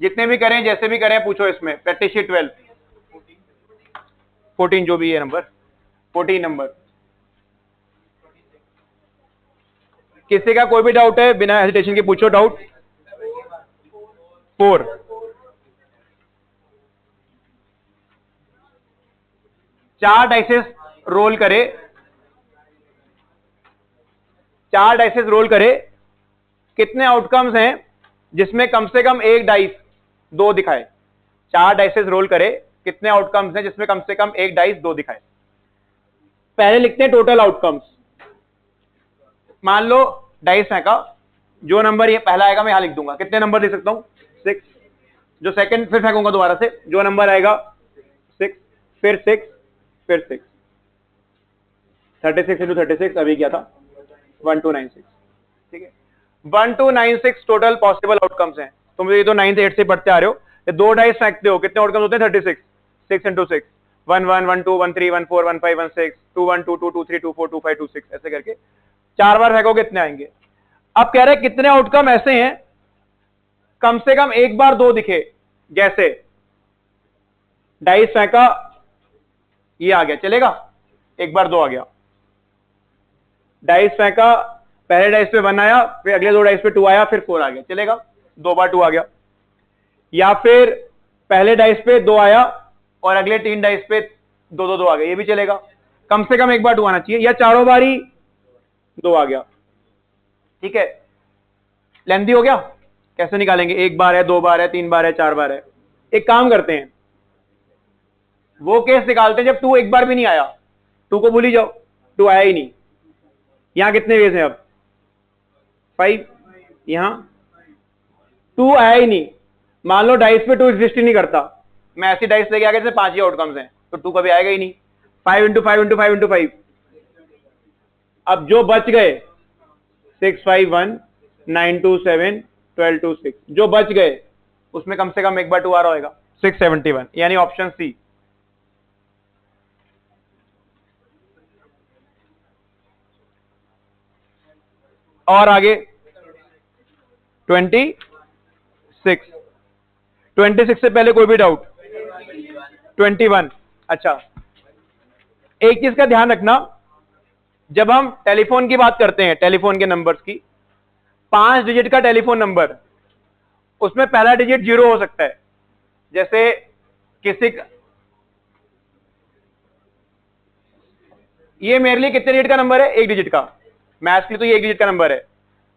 जितने भी करें, जैसे भी करें, पूछो इसमें। प्रैक्टिस शीट 12, 14 जो भी है नंबर, 14 नंबर। किसी का कोई भी डाउट है बिना हेजिटेशन के पूछो डाउट। 4 4 डाइसेस रोल करे, 4 डाइसेस रोल करे। कितने आउटकम्स हैं जिसमें कम से कम एक डाइस 2 दिखाए? 4 डाइसेस रोल करे, कितने आउटकम्स हैं जिसमें कम से कम एक डाइस 2 दिखाए? पहले लिखते हैं टोटल आउटकम्स। मान लो डाइस फेंका, जो नंबर ये पहला आएगा मैं यहां लिख दूंगा। कितने नंबर लिख सकता हूं? 6। जो सेकंड फिर फेंकूंगा दोबारा से, जो नंबर आएगा 6, फिर 6, फिर 6। 36 इंटू 36 अभी क्या था? 1296। ठीक है, 1296 टोटल पॉसिबल आउटकम्स हैं। तुम ये तो 9 से 8 से पढ़ते आ रहे हो। ये 2 डाइस फेंकते हो, कितने आउटकम्स होते हैं? 36। 6 इंटू 6, 1 1 1 2 1 3 1 4 1 5 1 6 2 1 2 2 2 3 2 4 2 5 2 6, ऐसे करके 4 बार फेंकोगे कितने आएंगे? अब कह रहे हैं कितने आउटकम ऐसे हैं कम से कम एक बार 2 दिखे। जैसे डाइस फेंका, ये आ गया, चलेगा? एक बार 2 आ गया। डाइस फेंका, पहले डाइस पे 1 आया, फिर अगले 2 डाइस पे 2 आया, फिर 4 आ गया, चलेगा? 2 बार 2 आ गया। या फिर पहले डाइस पे 2 आया और अगले 3 डाइस पे 2 आ गए, ये भी चलेगा। कम से कम एक बार 2 आना चाहिए, या चारों बारी 2 आ गया, ठीक है। लेंथी हो गया, कैसे निकालेंगे? 1 बार है, 2 बार है, 3 बार है, 4 बार है। एक काम करते हैं, वो केस निकालते हैं जब 2 एक बार भी नहीं आया। 2 को भूल ही जाओ, 2 आया ही नहीं। यहां कितने वेज हैं अब? 5। यहां 2 आया ही नहीं। मान लो डाइस पे 2 एग्जिस्ट ही नहीं करता, मैं ऐसी डाइस लेके आ गया जैसे 5 ही आउटकम्स हैं, तो 2 कभी आएगा ही नहीं। 5 इंटू 5 इंटू 5 इंटू 5। अब जो बच गए 6 5 1 9 2 7 12 2 6, जो बच गए उसमें कम से कम एक बार 2 आ रहा होगा। 671, यानी ऑप्शन सी। और आगे 26। 26 से पहले कोई भी डाउट? 21। अच्छा, एक चीज का ध्यान रखना, जब हम टेलीफोन की बात करते हैं, टेलीफोन के नंबर्स की, 5 डिजिट का टेलीफोन नंबर, उसमें पहला डिजिट 0 हो सकता है। जैसे किसी का, ये मेरे लिए कितने डिजिट का नंबर है? 1 डिजिट का। मैथ्स के लिए तो ये 1 डिजिट का नंबर है,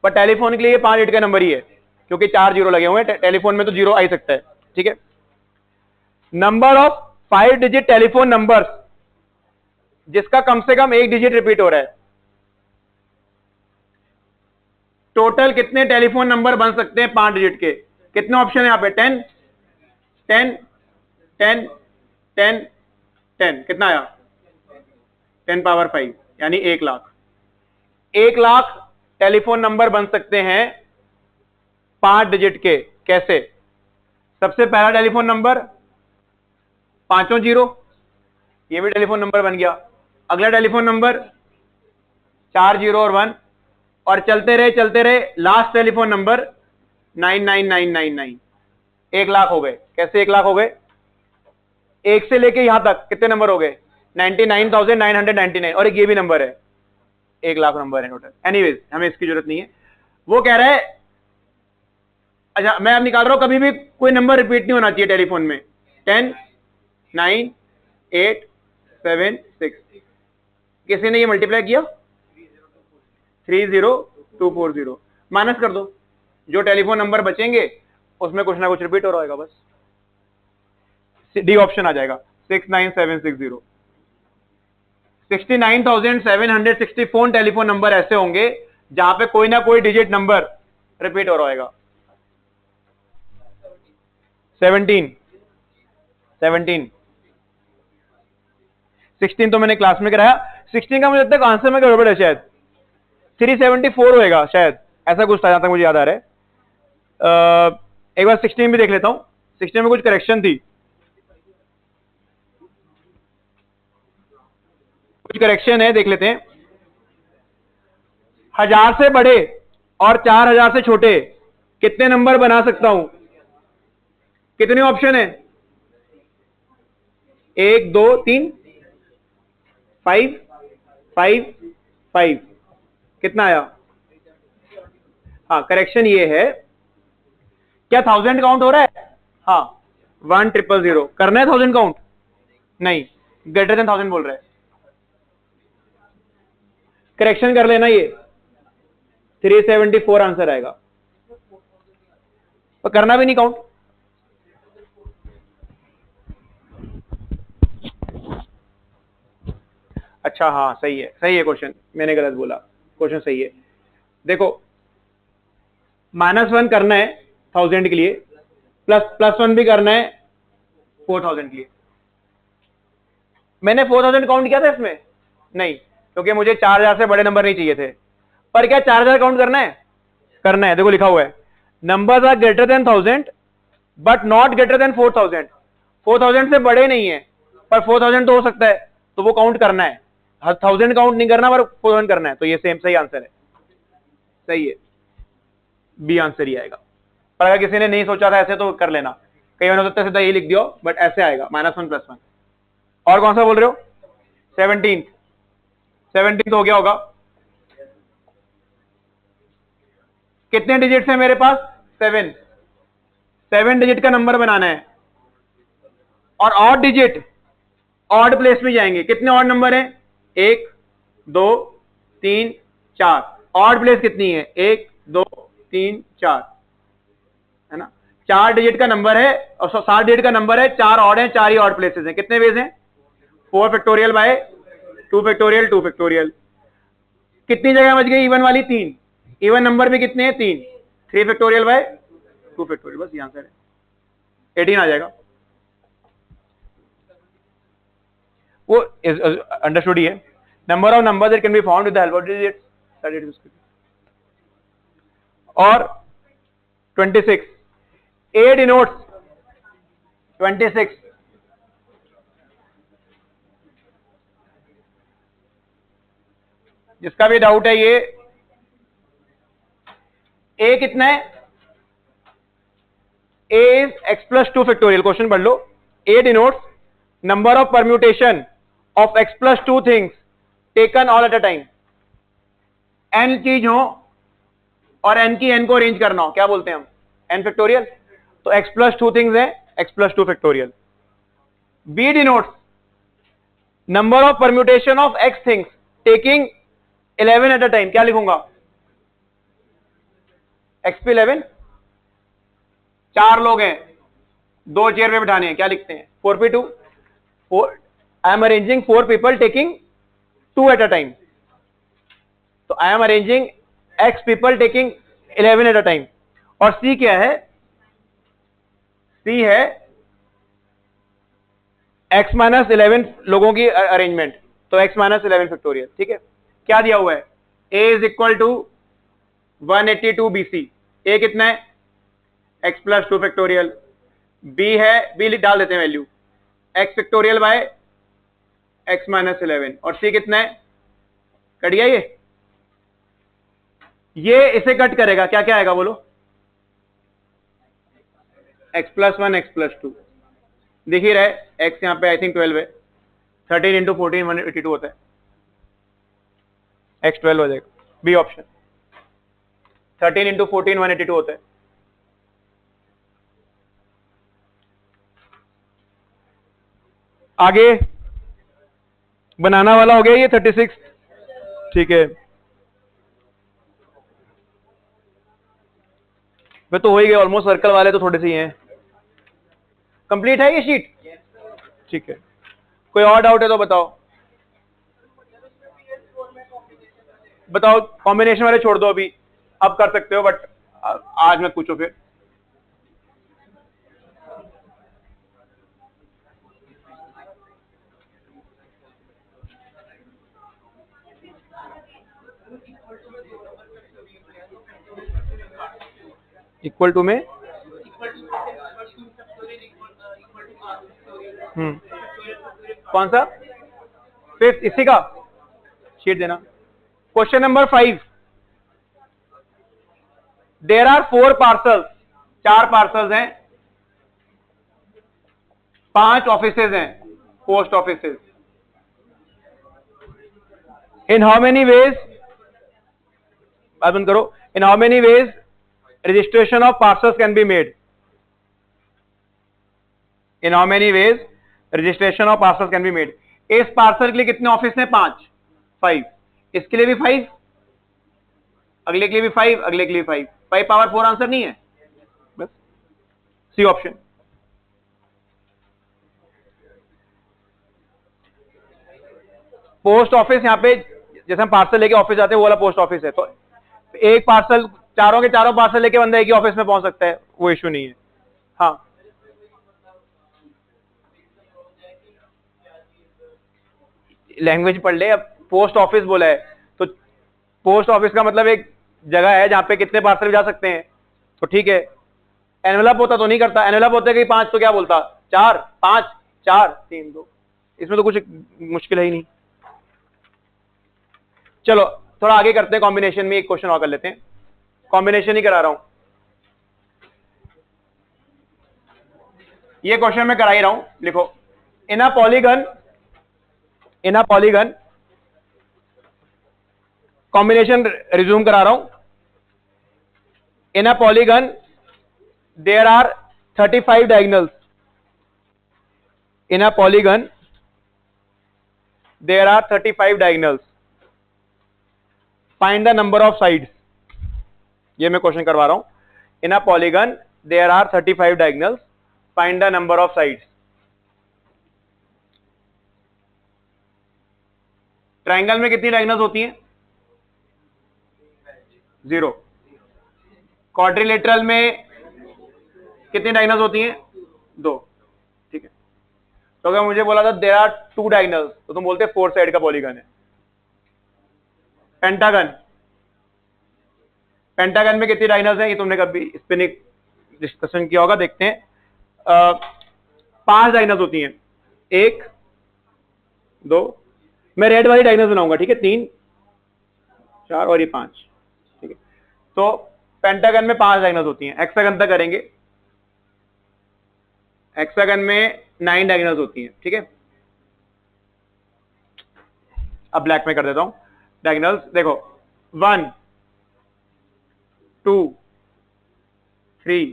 पर टेलीफोन के लिए ये 5 डिजिट का नंबर ही है, क्योंकि 4 0 लगे हुए हैं। टेलीफोन में तो 0 आ ही सकता है, ठीक है। Number of 5 digit telephone numbers जिसका कम से कम 1 डिजिट रिपीट हो रहा है। टोटल कितने टेलीफोन नंबर बन सकते हैं 5 डिजिट के? कितने ऑप्शन है यहां पे? 10 10 10 10 10। कितना आया? 10 पावर 5, यानी 1 लाख। 1 लाख टेलीफोन नंबर बन सकते हैं 5 डिजिट के। कैसे? सबसे पहला टेलीफोन नंबर 5 0, ये भी टेलीफोन नंबर बन गया। अगला टेलीफोन नंबर 4 0 और 1, और चलते रहे लास्ट टेलीफोन नंबर 99999। 1 लाख हो गए। कैसे 1 लाख हो गए? एक से लेके यहां तक कितने नंबर हो गए? 99,999, और एक ये भी नंबर है, 1 लाख नंबर है टोटल। एनीवेज, हमें इसकी जरूरत नहीं है। वो कह रहा है, अच्छा मैं अब निकाल रहा हूं, कभी भी कोई नंबर रिपीट नहीं होना चाहिए टेलीफोन में। 10 9 8 7 6। किसी ने ये मल्टीप्लाई किया? 30240। माइनस कर दो, जो टेलीफोन नंबर बचेंगे उसमें कुछ ना कुछ रिपीट हो रहा होगा, बस। डी ऑप्शन आ जाएगा, 69760। 69,764 टेलीफोन नंबर ऐसे होंगे जहां पे कोई ना कोई डिजिट नंबर रिपीट हो रहा होगा। 17 17 16 तो मैंने क्लास में कराया। 16 का मुझे लगता है आंसर में गड़बड़ है, शायद 374 होएगा, शायद ऐसा कुछ था, जहां तक मुझे याद आ रहा है। एक बार 16 भी देख लेता हूं। 16 में कुछ करेक्शन थी, कुछ करेक्शन है, देख लेते हैं। 1000 से बड़े और 4000 से छोटे कितने नंबर बना सकता हूं? कितने ऑप्शन है? 1 2 3 5 5 5। कितना आया? हाँ, करेक्शन ये है, क्या 1000 काउंट हो रहा है? हाँ, 1000 करना है 1000 काउंट? नहीं, ग्रेटर देन 1000 बोल रहा है। करेक्शन कर लेना, ये 374 आंसर आएगा, और करना भी नहीं काउंट। अच्छा हाँ, सही है, सही है क्वेश्चन, मैंने गलत बोला, क्वेश्चन सही है। देखो, -1 करना है 1000 के लिए, +1 भी करना है 4000 के लिए। मैंने 4000 काउंट किया था इसमें? नहीं, क्योंकि मुझे 4000 से बड़े नंबर नहीं चाहिए थे। पर क्या 4000 काउंट करना है? करना है। देखो लिखा हुआ है, numbers are greater than 1000 but not greater than 4000। 4000 से बड़े नहीं है, पर 4000 तो हो सकता है, तो वो काउंट करना है। 1000 काउंट नहीं करना, पर 4000 करना है। तो ये सेम सही आंसर है, सही है, बी आंसर ही आएगा। पर अगर किसी ने नहीं सोचा था ऐसे, तो कर लेना, कई बार हो सकता है सीधा यही लिख दियो, बट ऐसे आएगा -1 +1। और कौन सा बोल रहे हो? 17 तो हो गया होगा। कितने डिजिट है मेरे पास? 7 डिजिट का नंबर बनाना है। और ऑड डिजिट ऑड प्लेस में जाएंगे। कितने ऑड नंबर हैं? 1 2 3 4। ऑड प्लेस कितनी है? 1 2 3 4, है ना। 4 डिजिट का नंबर है और 7 डिजिट का नंबर है, 4 ऑड है, 4 ही ऑड प्लेसेस हैं। कितने वेज हैं? 4 फैक्टोरियल बाय 2 फैक्टोरियल 2 फैक्टोरियल। कितनी जगह बच गई इवन वाली? 3। इवन नंबर भी कितने हैं? 3। 3 फैक्टोरियल बाय 2 फैक्टोरियल, बस ये आंसर है, 18 आ जाएगा। वो अंडरस्टूड ही है। Number of numbers that can be found with the help of digits. और 26 A denotes 26 जिसका भी डाउट है, ये A कितना है? A is x plus 2 factorial. Question पढ़ लो। A denotes number of permutation of x plus 2 things taken all at a time। n चीज हो और n की n को अरेंज करना हो, क्या बोलते हैं हम? n factorial. तो x plus 2 थिंग्स है, x plus 2 factorial. B denotes number of permutation of x things taking 11 at a time। क्या लिखूंगा? x पे 11, 4 लोग हैं, 2 चेयर पे बिठाने हैं, क्या लिखते हैं? 4p2। I am arranging 4 people taking 2 at a time. तो I am arranging x people taking 11 at a time. और C क्या है? C है x माइनस 11 लोगों की अरेंजमेंट, तो x माइनस 11 फैक्टोरियल। ठीक है, क्या दिया हुआ है? A is equal to 182 BC। A कितना है? x plus 2 factorial. B है, B डाल देते हैं value, x factorial by x minus 11। और C कितना है? कट गया ये इसे कट करेगा, क्या क्या आएगा बोलो? x प्लस 1 x प्लस 2 दिख ही रहा है। x यहाँ पे आई थिंक 12 है, 13 इंटू 14 182 होता है, x 12 हो जाएगा। बी ऑप्शन, 13 इंटू 14 182 होता है। आगे बनाना वाला हो गया ये 36। ठीक है, वे तो हो ही गए ऑलमोस्ट। सर्कल वाले तो थोड़े से ही हैं। कंप्लीट है ये शीट? ठीक है, कोई और डाउट है तो बताओ। बताओ, कॉम्बिनेशन वाले छोड़ दो अभी, अब कर सकते हो बट आज मत पूछो फिर। इक्वल टू में कौन सा? फिफ्थ, इसी का शीट देना। Question number 5, there are 4 parcels. 4 parcels हैं, 5 ऑफिसेज हैं, post offices. In how many ways, बात बंद करो, in how many ways registration of parcels can be made? In how many ways registration of parcels can be made? इस parcel के लिए कितने office हैं? 5। इसके लिए भी 5, अगले के लिए भी 5, अगले के लिए 5। 5 पावर 4 आंसर नहीं है, बस सी ऑप्शन। पोस्ट ऑफिस, यहाँ पे जैसे हम पार्सल लेके ऑफिस जाते हैं वो वाला पोस्ट ऑफिस है। तो एक पार्सल, चारों के चारों पार्सल लेके बंदा एक ही ऑफिस में पहुंच सकता है, वो इश्यू नहीं है। हाँ, लैंग्वेज पढ़ ले। अब पोस्ट ऑफिस बोला है तो पोस्ट ऑफिस का मतलब एक जगह है जहां पे कितने पार्सल भी जा सकते हैं, तो ठीक है। एनवेलप होता तो नहीं करता, एनवेलप होता कि 5 तो क्या बोलता? 4 5 4 3 2, इसमें तो कुछ मुश्किल है ही नहीं। चलो थोड़ा आगे करते हैं, कॉम्बिनेशन में एक क्वेश्चन और कर लेते हैं। कॉम्बिनेशन ही करा रहा हूं, ये क्वेश्चन मैं करा ही रहा हूं। लिखो, in a polygon, combination resume करा रहा हूं। In a polygon there are 35 diagonals. In a polygon there are 35 diagonals, find the number of sides. ये मैं क्वेश्चन करवा रहा हूं। In a polygon there are 35 diagonals, find the number of sides. Triangle में कितनी डायगोनल्स होती हैं? 0। Quadrilateral में कितनी डायगोनल्स होती हैं? 2। ठीक है, तो अगर मुझे बोला था देयर आर 2 डायगोनल्स, तो तुम बोलते 4 साइड का पॉलीगन है। पेंटागन, पेंटागन में कितनी डायगोनल्स हैं? ये तुमने कभी इस पे नहीं डिस्कशन किया होगा, देखते हैं। 5 डायगोनल्स होती हैं, 1 2, मैं रेड वाली डायगोनल्स बनाऊंगा, ठीक है, 3 4 और ये 5। ठीक है, तो पेंटागन में 5 डायगोनल्स होती हैं। हेक्सागन तक करेंगे, हेक्सागन में 9 डायगोनल्स होती हैं। ठीक है, अब ब्लैक में कर देता हूं डायगोनल्स। देखो 1 2 3,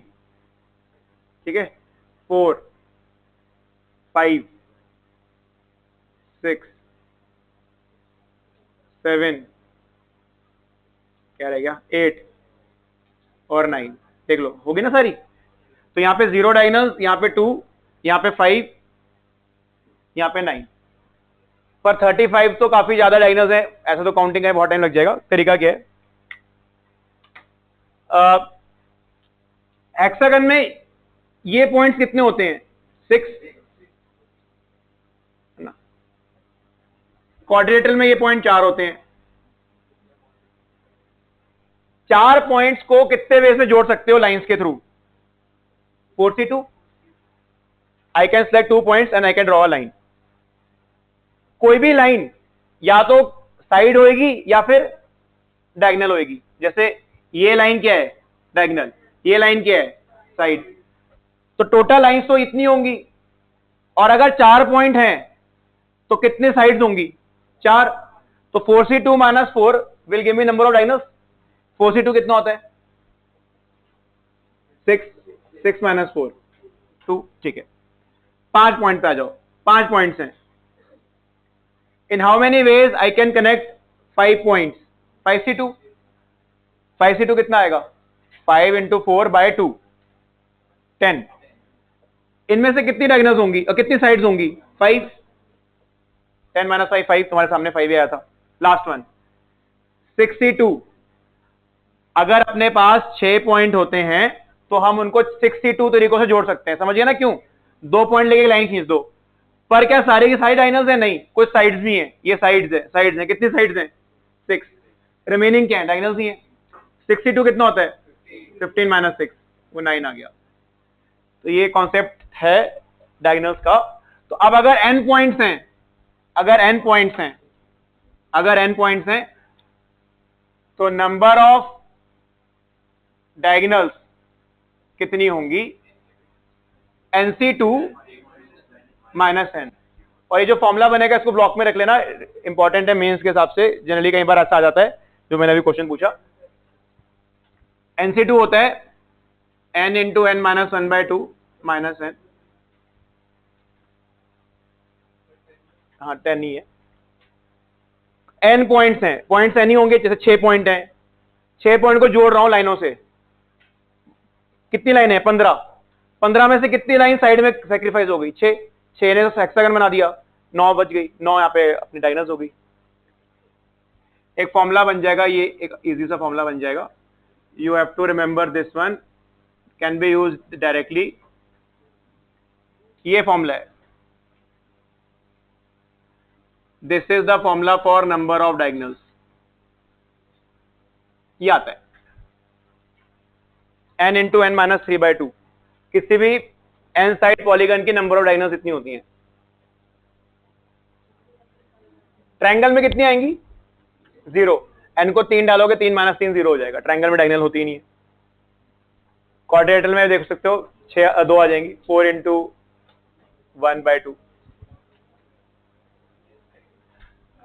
ठीक है, 4 5 6 7, क्या रह गया, 8 और 9। देख लो, होगी ना सारी। तो यहाँ पे 0 डायगोनल्स, यहाँ पे 2, यहाँ पे 5, यहाँ पे 9। पर 35 तो काफी ज्यादा डायगोनल्स है, ऐसा तो काउंटिंग है, बहुत टाइम लग जाएगा। तरीका क्या है, हेक्सागन में ये पॉइंट्स कितने होते हैं? 6 ना। क्वाड्रिलेटरल में ये पॉइंट 4 होते हैं। 4 पॉइंट्स को कितने वे से जोड़ सकते हो लाइंस के through? 4C2। I can select 2 points and I can draw a line. कोई भी लाइन या तो साइड होएगी या फिर डायगोनल होएगी। जैसे ये लाइन क्या है? डायगोनल। ये लाइन क्या है? साइड। तो टोटल लाइंस तो इतनी होंगी, और अगर 4 पॉइंट हैं तो कितने साइड्स होंगी? 4। तो 4C2 - 4 will give me number of diagonals. 4C2 कितना होता है? 6 6 - 4 2। ठीक है, 5 पॉइंट पे आ जाओ। 5 पॉइंट्स हैं। इन how many ways I can connect 5 points? 5C2। 5C2 कितना आएगा? 5 × 4/2 10। इनमें से कितनी डायगोनल्स होंगी और कितनी साइड्स होंगी? 5। 10 - 5 5, तुम्हारे सामने 5 ही आया था। Last one 6C2। अगर अपने पास 6 पॉइंट होते हैं तो हम उनको 6C2 तरीकों से जोड़ सकते हैं। समझिए ना क्यों? 2 पॉइंट लेके लाइन खींच दो। पर क्या सारे की सारी डायगोनल्स है? नहीं, कुछ साइड्स भी हैं। ये साइड्स है, साइड्स हैं। कितनी साइड्स हैं? 6। रिमेनिंग क्या है? डायगोनल्स ही हैं। 6C2 कितना होता है? 15 - 6, वो 9 आ गया। तो ये कॉन्सेप्ट है डायगोनल्स का। तो अब अगर n पॉइंट्स हैं, अगर n पॉइंट्स हैं, अगर n पॉइंट्स हैं, तो नंबर ऑफ डायगोनल्स कितनी होंगी? NC2 - n। और ये जो फॉर्मूला बनेगा इसको ब्लॉक में रख लेना, इंपॉर्टेंट है मेंस के हिसाब से। जनरली कई बार ऐसा आ जाता है, जो मैंने अभी क्वेश्चन पूछा। NC2 होता है n × n - 1/2 - n। हाँ 10 ही है। n पॉइंट्स हैं, पॉइंट्स n ही होंगे। जैसे 6 पॉइंट हैं, 6 पॉइंट को जोड़ रहा हूं लाइनों से। कितनी लाइन है? 15। 15 में से कितनी लाइन साइड में सेक्रीफाइस हो गई? 6। 6 ने तो हेक्सागन बना दिया, 9 बच गई। 9 यहाँ पे अपनी डायगोनल्स हो गई। एक फॉर्मूला बन जाएगा, ये एक इजी सा फॉर्मूला बन जाएगा। You have to remember this one, can be use directly. ये फॉर्मूला है, this is the formula for number of diagonals. ये आता है n × n - 3/2। किसी भी n साइड पॉलीगन की नंबर ऑफ डायगोनल्स इतनी होती हैं। ट्रायंगल में कितनी आएंगी? 0। n को 3 डालोगे, 3 - 3 0 हो जाएगा। ट्रायंगल में डायगोनल होती ही नहीं है। क्वाड्रिलेटरल में देख सकते हो 6 2 आ जाएंगी। 4 × 1/2।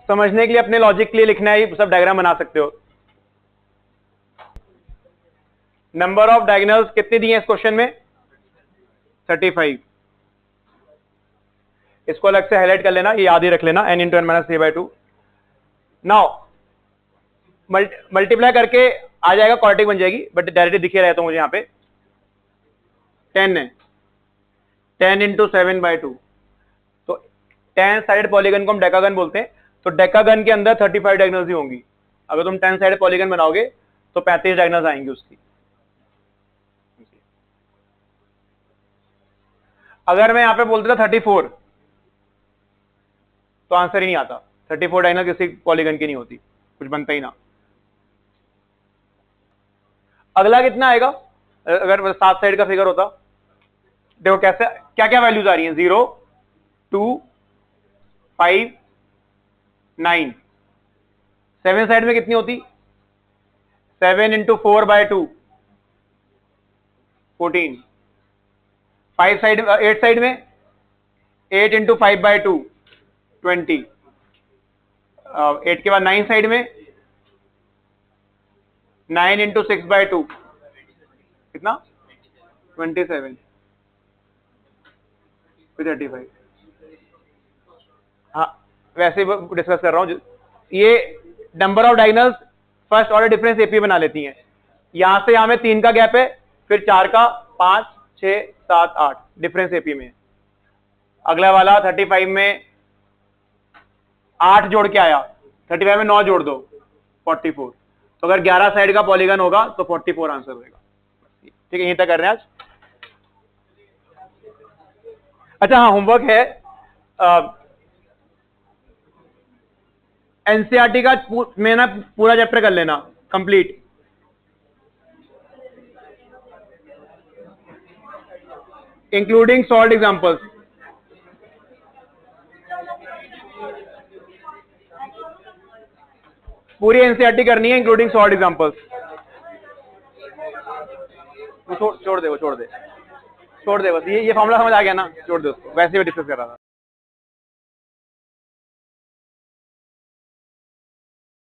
समझने के लिए, अपने लॉजिक के लिए लिखना है, सब डायग्राम बना सकते हो। नंबर ऑफ डायगोनल्स कितनी दी है इस क्वेश्चन में? 35। इसको अलग से हाईलाइट कर लेना, ये याद ही रख लेना, n into N minus 3/2। Now multiply करके आ जाएगा, क्वाड्रेटिक बन जाएगी, बट डायरेक्टली दिखे रहे तो मुझे यहाँ पे 10 है, 10 इंटू 7/2। तो 10 साइड पॉलीगन को हम डेकागन बोलते हैं। तो डेकागन के अंदर 35 डायगोनल्स ही होंगी। अगर तुम 10 साइड पॉलीगन बनाओगे तो 35 डायगोनल्स आएंगी उसकी। अगर मैं यहां पे बोल देता 34 तो आंसर ही नहीं आता। 34 डायगोनल किसी पॉलीगन की नहीं होती, कुछ बनता ही ना। अगला कितना आएगा अगर 7 साइड का फिगर होता? देखो कैसे, क्या क्या वैल्यूज आ रही हैं, 0 2 5 9। 7 साइड में कितनी होती? 7 इंटू 4/2 14। 5 साइड 8 साइड में 8 इंटू 5/2 20। 8 के बाद 9 साइड में 9 इंटू 6/2 कितना? 27 35। हाँ वैसे ही डिस्कस कर रहा हूं। ये number of diagonals first order difference AP बना लेती हैं। यहां से यहां में 3 का गैप है, फिर 4 का, 5 6 7 8 डिफरेंस एपी में। अगला वाला 35 में 8 जोड़ के आया, 35 में 9 जोड़ दो 44। तो अगर 11 साइड का पॉलीगन होगा तो 44 आंसर होगा। ठीक है, यहीं तक कर रहे हैं आज। अच्छा हाँ, होमवर्क है, एनसीईआरटी का में ना पूरा चैप्टर कर लेना कंप्लीट। Including solve examples. पूरी एनसीईआरटी करनी है इंक्लूडिंग सॉल्व एग्जांपल्स। छोड़ दे, वो छोड़ दे बस। ये फॉर्मूला समझ आ गया ना, छोड़ दे उसको, वैसे भी डिस्कस कर रहा था।